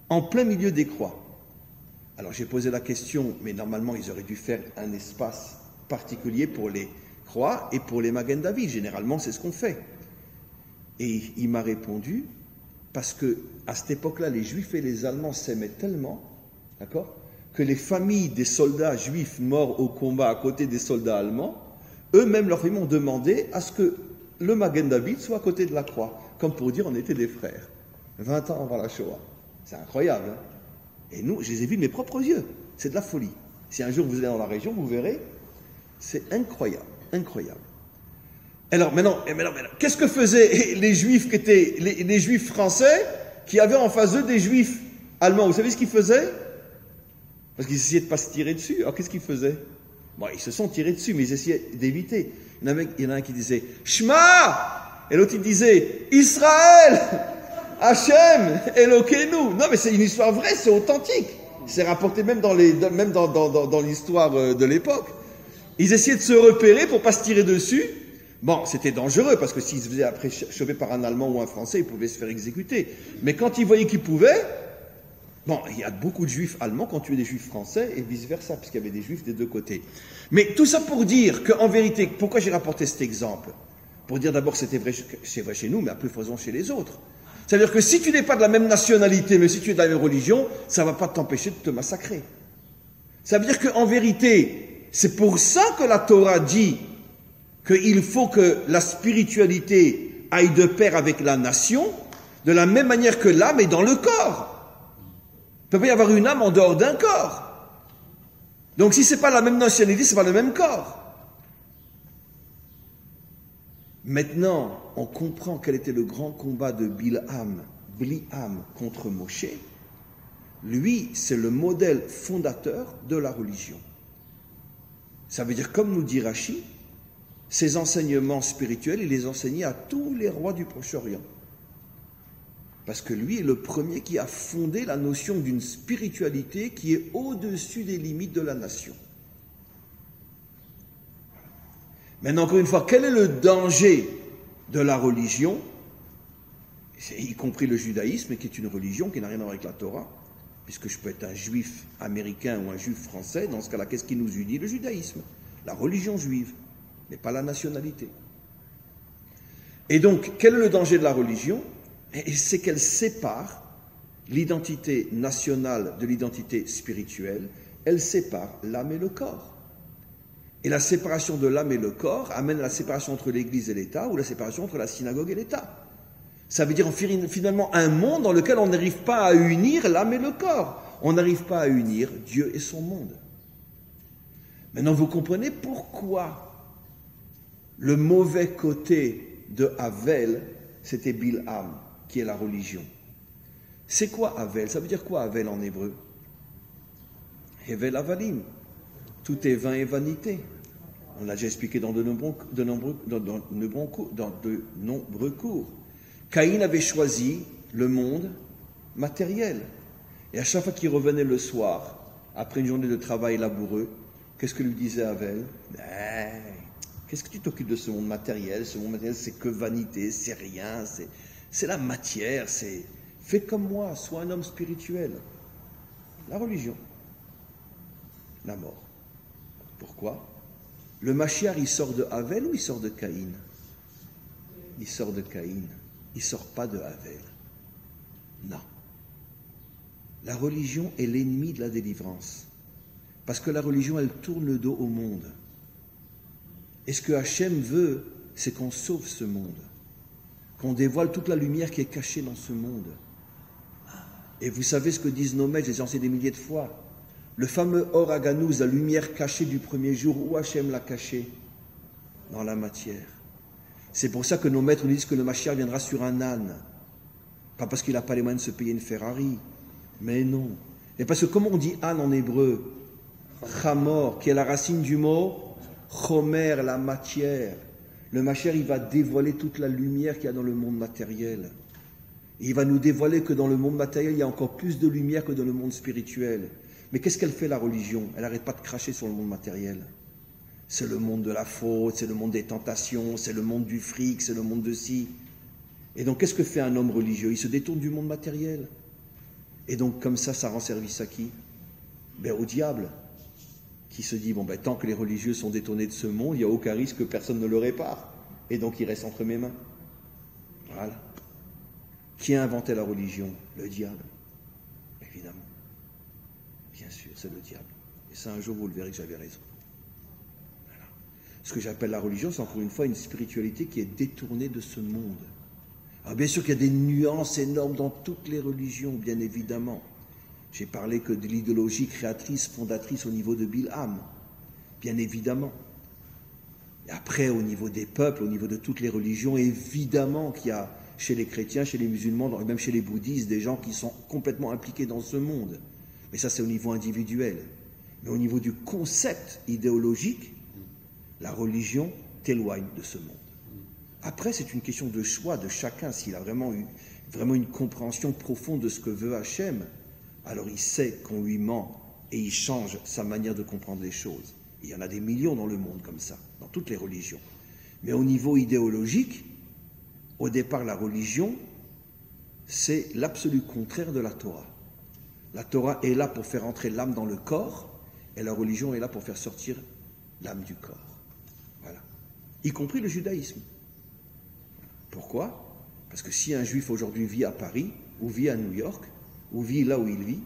en plein milieu des croix. Alors j'ai posé la question, mais normalement ils auraient dû faire un espace particulier pour les croix et pour les Magen David. Généralement c'est ce qu'on fait. Et il m'a répondu, parce que à cette époque-là, les Juifs et les Allemands s'aimaient tellement, d'accord, que les familles des soldats juifs morts au combat à côté des soldats allemands, eux-mêmes, leurs familles m'ont demandé à ce que le Magen David soit à côté de la croix, comme pour dire on était des frères. 20 ans avant la Shoah. C'est incroyable. Hein? Et nous, je les ai vus de mes propres yeux. C'est de la folie. Si un jour vous allez dans la région, vous verrez, c'est incroyable, incroyable. Alors maintenant, qu'est-ce que faisaient les Juifs qui étaient les Juifs français qui avaient en face d'eux des Juifs allemands? Vous savez ce qu'ils faisaient? Parce qu'ils essayaient de ne pas se tirer dessus. Alors qu'est-ce qu'ils faisaient? Bon, ils se sont tirés dessus, mais ils essayaient d'éviter. Il y en a un qui disait Shema, et l'autre il disait Israël, Hachem, Elokeinu. Non, mais c'est une histoire vraie, c'est authentique. C'est rapporté même dans l'histoire de l'époque. Ils essayaient de se repérer pour ne pas se tirer dessus. Bon, c'était dangereux, parce que s'ils se faisaient après choper par un Allemand ou un Français, ils pouvaient se faire exécuter. Mais quand ils voyaient qu'ils pouvaient, bon, il y a beaucoup de Juifs allemands qui ont tué des Juifs français et vice-versa, puisqu'il y avait des Juifs des deux côtés. Mais tout ça pour dire qu'en vérité, pourquoi j'ai rapporté cet exemple? Pour dire d'abord que c'est vrai chez nous, mais à plus raison chez les autres. C'est-à-dire que si tu n'es pas de la même nationalité, mais si tu es de la même religion, ça ne va pas t'empêcher de te massacrer. Ça veut dire qu'en vérité, c'est pour ça que la Torah dit qu'il faut que la spiritualité aille de pair avec la nation, de la même manière que l'âme est dans le corps. Il ne peut pas y avoir une âme en dehors d'un corps. Donc si ce n'est pas la même nationalité, ce n'est pas le même corps. Maintenant, on comprend quel était le grand combat de Biliam contre Moshe. Lui, c'est le modèle fondateur de la religion. Ça veut dire, comme nous dit Rashi, ses enseignements spirituels, il les enseignait à tous les rois du Proche-Orient. Parce que lui est le premier qui a fondé la notion d'une spiritualité qui est au-dessus des limites de la nation. Maintenant, encore une fois, quel est le danger de la religion, y compris le judaïsme, qui est une religion qui n'a rien à voir avec la Torah, puisque je peux être un juif américain ou un juif français, dans ce cas-là, qu'est-ce qui nous unit? Le judaïsme, la religion juive, mais pas la nationalité. Et donc, quel est le danger de la religion? C'est qu'elle sépare l'identité nationale de l'identité spirituelle, elle sépare l'âme et le corps. Et la séparation de l'âme et le corps amène à la séparation entre l'Église et l'État, ou la séparation entre la synagogue et l'État. Ça veut dire finalement un monde dans lequel on n'arrive pas à unir l'âme et le corps. On n'arrive pas à unir Dieu et son monde. Maintenant, vous comprenez pourquoi le mauvais côté de Havel, c'était Bilham, qui est la religion. C'est quoi Havel? Ça veut dire quoi Havel en hébreu? Hevel Avalim. Tout est vain et vanité. On l'a déjà expliqué dans de nombreux cours. Caïn avait choisi le monde matériel. Et à chaque fois qu'il revenait le soir, après une journée de travail laboureux, qu'est-ce que lui disait Avel? Qu'est-ce que tu t'occupes de ce monde matériel? Ce monde matériel, c'est que vanité, c'est rien, c'est la matière, fais comme moi, sois un homme spirituel. La religion, la mort. Pourquoi? Le Mashiach, il sort de Havel ou il sort de Caïn? Il sort de Caïn. Il ne sort pas de Havel. Non. La religion est l'ennemi de la délivrance. Parce que la religion, elle tourne le dos au monde. Et ce que Hachem veut, c'est qu'on sauve ce monde. Qu'on dévoile toute la lumière qui est cachée dans ce monde. Et vous savez ce que disent nos maîtres, j'ai enseigné des milliers de fois. Le fameux Or Aganouz, la lumière cachée du premier jour, où Hachem l'a cachée? Dans la matière. C'est pour ça que nos maîtres nous disent que le Mashiach viendra sur un âne. Pas parce qu'il n'a pas les moyens de se payer une Ferrari. Mais non. Et parce que comment on dit âne en hébreu? Chamor, qui est la racine du mot chomer, la matière. Le Mashiach, il va dévoiler toute la lumière qu'il y a dans le monde matériel. Et il va nous dévoiler que dans le monde matériel, il y a encore plus de lumière que dans le monde spirituel. Mais qu'est-ce qu'elle fait, la religion? Elle n'arrête pas de cracher sur le monde matériel. C'est le monde de la faute, c'est le monde des tentations, c'est le monde du fric, c'est le monde de ci. Et donc, qu'est-ce que fait un homme religieux? Il se détourne du monde matériel. Et donc, comme ça rend service à qui? Au diable, qui se dit, tant que les religieux sont détournés de ce monde, il n'y a aucun risque que personne ne le répare. Et donc, il reste entre mes mains. Voilà. Qui a inventé la religion? Le diable. Évidemment. Bien sûr, c'est le diable. Et ça, un jour, vous le verrez que j'avais raison. Voilà. Ce que j'appelle la religion, c'est encore une fois une spiritualité qui est détournée de ce monde. Alors bien sûr qu'il y a des nuances énormes dans toutes les religions, bien évidemment. J'ai parlé que de l'idéologie créatrice, fondatrice au niveau de Bilham, bien évidemment. Et après, au niveau des peuples, au niveau de toutes les religions, évidemment qu'il y a chez les chrétiens, chez les musulmans, et même chez les bouddhistes, des gens qui sont complètement impliqués dans ce monde. Mais ça, c'est au niveau individuel. Mais au niveau du concept idéologique, la religion t'éloigne de ce monde. Après, c'est une question de choix de chacun. S'il a vraiment une compréhension profonde de ce que veut Hachem, alors il sait qu'on lui ment et il change sa manière de comprendre les choses. Il y en a des millions dans le monde comme ça, dans toutes les religions. Mais au niveau idéologique, au départ, la religion, c'est l'absolu contraire de la Torah. La Torah est là pour faire entrer l'âme dans le corps, et la religion est là pour faire sortir l'âme du corps. Voilà. Y compris le judaïsme. Pourquoi? Parce que si un juif aujourd'hui vit à Paris, ou vit à New York, ou vit là où il vit,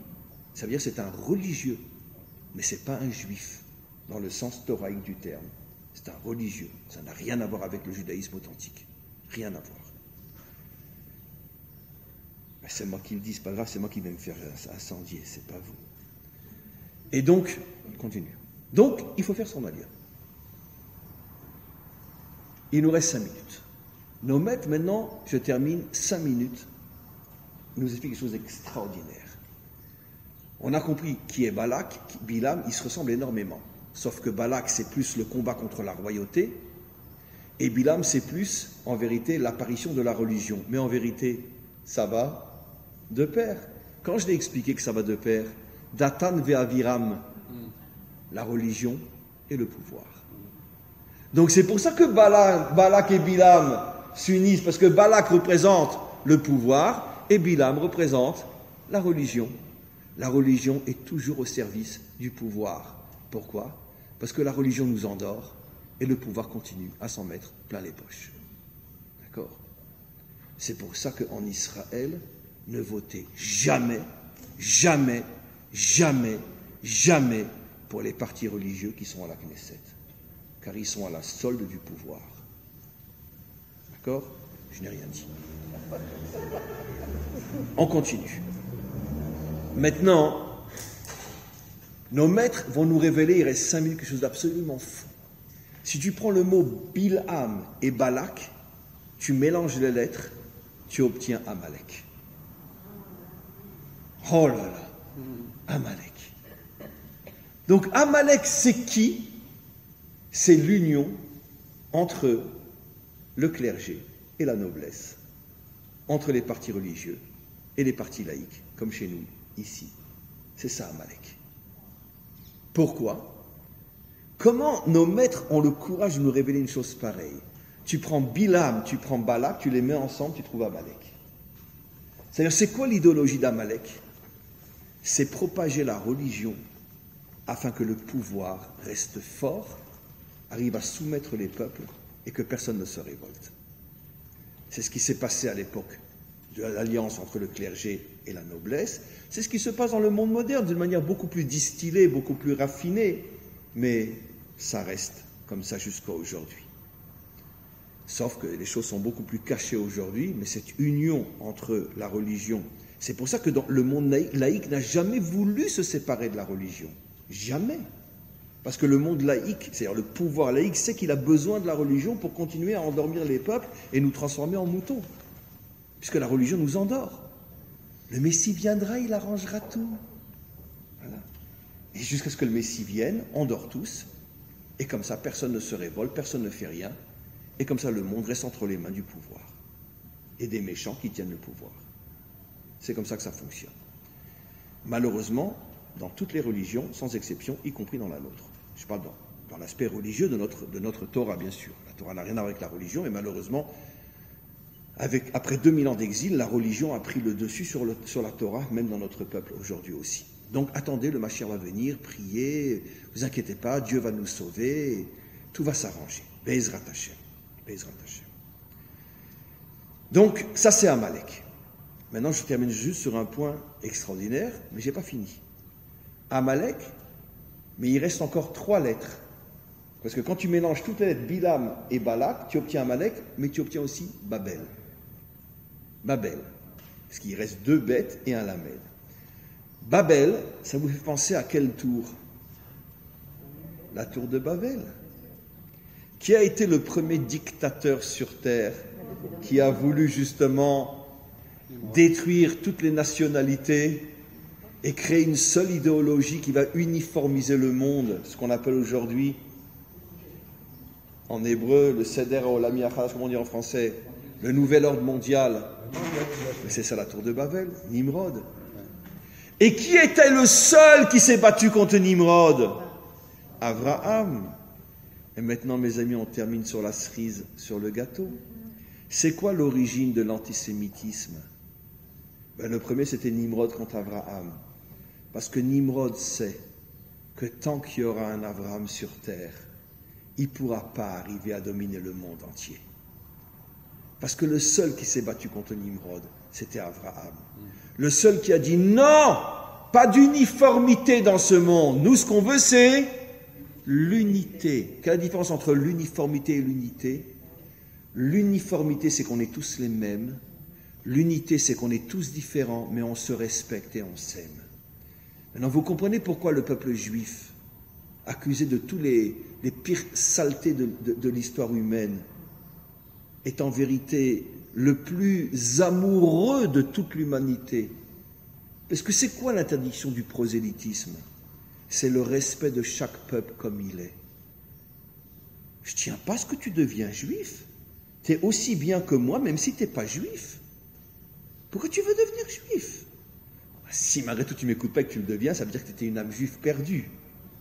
ça veut dire que c'est un religieux, mais ce n'est pas un juif, dans le sens thoraïque du terme. C'est un religieux. Ça n'a rien à voir avec le judaïsme authentique. Rien à voir. Mais c'est moi qui le dis, c'est pas grave, c'est moi qui vais me faire incendier, c'est pas vous. Et donc, on continue. Donc, il faut faire son aliyah. Il nous reste 5 minutes. Nos maîtres, maintenant, je termine, 5 minutes, nous expliquent quelque chose d'extraordinaire. On a compris qui est Balak, Bilam, ils se ressemblent énormément. Sauf que Balak, c'est plus le combat contre la royauté, et Bilam, c'est plus, en vérité, l'apparition de la religion. Mais en vérité, ça va de pair. Quand je l'ai expliqué que ça va de pair, Datan ve'aviram, la religion et le pouvoir. Donc c'est pour ça que Balak et Bilam s'unissent, parce que Balak représente le pouvoir et Bilam représente la religion. La religion est toujours au service du pouvoir. Pourquoi? Parce que la religion nous endort et le pouvoir continue à s'en mettre plein les poches. D'accord? C'est pour ça qu'en Israël, ne votez jamais, jamais, jamais, jamais pour les partis religieux qui sont à la Knesset. Car ils sont à la solde du pouvoir. D'accord? Je n'ai rien dit. On continue. Maintenant, nos maîtres vont nous révéler, il reste 5 minutes, quelque chose d'absolument fou. Si tu prends le mot Bilham et Balak, tu mélanges les lettres, tu obtiens Amalek. Oh là là, Amalek. Donc Amalek, c'est qui? C'est l'union entre le clergé et la noblesse. entre les partis religieux et les partis laïcs, comme chez nous, ici. C'est ça, Amalek. Pourquoi? Comment nos maîtres ont le courage de nous révéler une chose pareille? Tu prends Bilam, tu prends Balak, tu les mets ensemble, tu trouves Amalek. C'est-à-dire, c'est quoi l'idéologie d'Amalek? C'est propager la religion afin que le pouvoir reste fort, arrive à soumettre les peuples et que personne ne se révolte. C'est ce qui s'est passé à l'époque de l'alliance entre le clergé et la noblesse. C'est ce qui se passe dans le monde moderne d'une manière beaucoup plus distillée, beaucoup plus raffinée. Mais ça reste comme ça jusqu'à aujourd'hui. Sauf que les choses sont beaucoup plus cachées aujourd'hui, mais cette union entre la religion, c'est pour ça que dans le monde laïque n'a jamais voulu se séparer de la religion. Jamais. Parce que le monde laïque, c'est-à-dire le pouvoir laïque, sait qu'il a besoin de la religion pour continuer à endormir les peuples et nous transformer en moutons. Puisque la religion nous endort. Le Messie viendra, il arrangera tout. Voilà. Et jusqu'à ce que le Messie vienne, on dort tous. Et comme ça, personne ne se révolte, personne ne fait rien. Et comme ça, le monde reste entre les mains du pouvoir. Et des méchants qui tiennent le pouvoir. C'est comme ça que ça fonctionne. Malheureusement, dans toutes les religions, sans exception, y compris dans la nôtre. Je parle dans l'aspect religieux de notre Torah, bien sûr. La Torah n'a rien à voir avec la religion, et malheureusement, après 2000 ans d'exil, la religion a pris le dessus sur la Torah, même dans notre peuple aujourd'hui aussi. Donc attendez, le Mashiach va venir, priez, vous inquiétez pas, Dieu va nous sauver, tout va s'arranger. Be'ezrat Hashem. Be'ezrat Hashem. Donc, ça c'est Amalek. Maintenant, je termine juste sur un point extraordinaire, mais je n'ai pas fini. Amalek, mais il reste encore 3 lettres. Parce que quand tu mélanges toutes les lettres Bilam et Balak, tu obtiens Amalek, mais tu obtiens aussi Babel. Babel. Parce qu'il reste 2 bêtes et un lamed. Babel, ça vous fait penser à quelle tour? La tour de Babel. Qui a été le premier dictateur sur terre qui a voulu justement détruire toutes les nationalités et créer une seule idéologie qui va uniformiser le monde, ce qu'on appelle aujourd'hui, en hébreu, le Seder Olami Achadash, comment on dit en français, le nouvel ordre mondial. Mais c'est ça la tour de Babel, Nimrod. Et qui était le seul qui s'est battu contre Nimrod? Abraham. Et maintenant, mes amis, on termine sur la cerise, sur le gâteau. C'est quoi l'origine de l'antisémitisme? Le premier, c'était Nimrod contre Abraham. Parce que Nimrod sait que tant qu'il y aura un Abraham sur terre, il ne pourra pas arriver à dominer le monde entier. Parce que le seul qui s'est battu contre Nimrod, c'était Abraham. Le seul qui a dit non, pas d'uniformité dans ce monde. Nous, ce qu'on veut, c'est l'unité. Quelle est la différence entre l'uniformité et l'unité? L'uniformité, c'est qu'on est tous les mêmes. L'unité, c'est qu'on est tous différents, mais on se respecte et on s'aime. Maintenant, vous comprenez pourquoi le peuple juif, accusé de tous les pires saletés de l'histoire humaine, est en vérité le plus amoureux de toute l'humanité. Parce que c'est quoi l'interdiction du prosélytisme? C'est le respect de chaque peuple comme il est. Je ne tiens pas à ce que tu deviens juif. Tu es aussi bien que moi, même si tu n'es pas juif. Pourquoi tu veux devenir juif? Si malgré tout tu ne m'écoutes pas et que tu le deviens, ça veut dire que tu étais une âme juive perdue.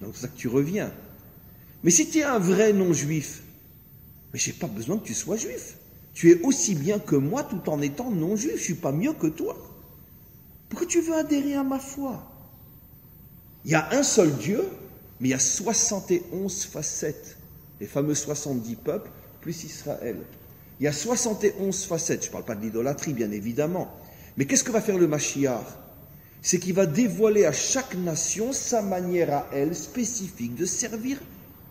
Donc c'est ça que tu reviens. Mais si tu es un vrai non-juif, mais je n'ai pas besoin que tu sois juif. Tu es aussi bien que moi tout en étant non-juif. Je ne suis pas mieux que toi. Pourquoi tu veux adhérer à ma foi? Il y a un seul Dieu, mais il y a 71 facettes. Les fameux 70 peuples, plus Israël. Il y a 71 facettes. Je ne parle pas de l'idolâtrie, bien évidemment. Mais qu'est-ce que va faire le Mashiach? C'est qu'il va dévoiler à chaque nation sa manière à elle spécifique de servir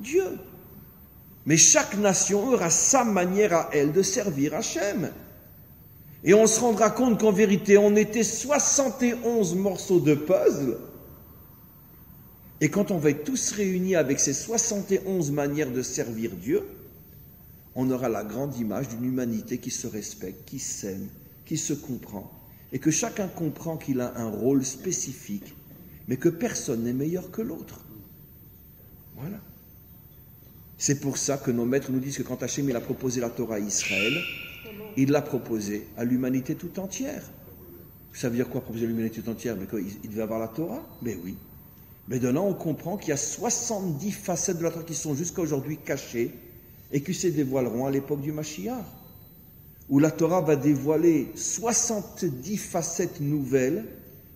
Dieu. Mais chaque nation aura sa manière à elle de servir Hachem. Et on se rendra compte qu'en vérité, on était 71 morceaux de puzzle. Et quand on va être tous réunis avec ces 71 manières de servir Dieu, on aura la grande image d'une humanité qui se respecte, qui s'aime, qui se comprend, et que chacun comprend qu'il a un rôle spécifique, mais que personne n'est meilleur que l'autre. Voilà. C'est pour ça que nos maîtres nous disent que quand Hachem il a proposé la Torah à Israël, Il l'a proposé à l'humanité tout entière. Ça veut dire quoi, proposer à l'humanité tout entière? Mais quoi, il devait avoir la Torah? Mais oui. Mais de là, on comprend qu'il y a 70 facettes de la Torah qui sont jusqu'à aujourd'hui cachées et qui se dévoileront à l'époque du Mashiach, où la Torah va dévoiler 70 facettes nouvelles.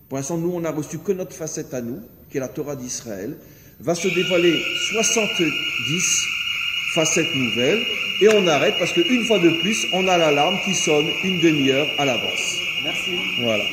Pour l'instant, nous, on n'a reçu que notre facette à nous, qui est la Torah d'Israël. Va se dévoiler 70 facettes nouvelles, et on arrête parce qu'une fois de plus, on a l'alarme qui sonne une demi-heure à l'avance. Merci. Voilà.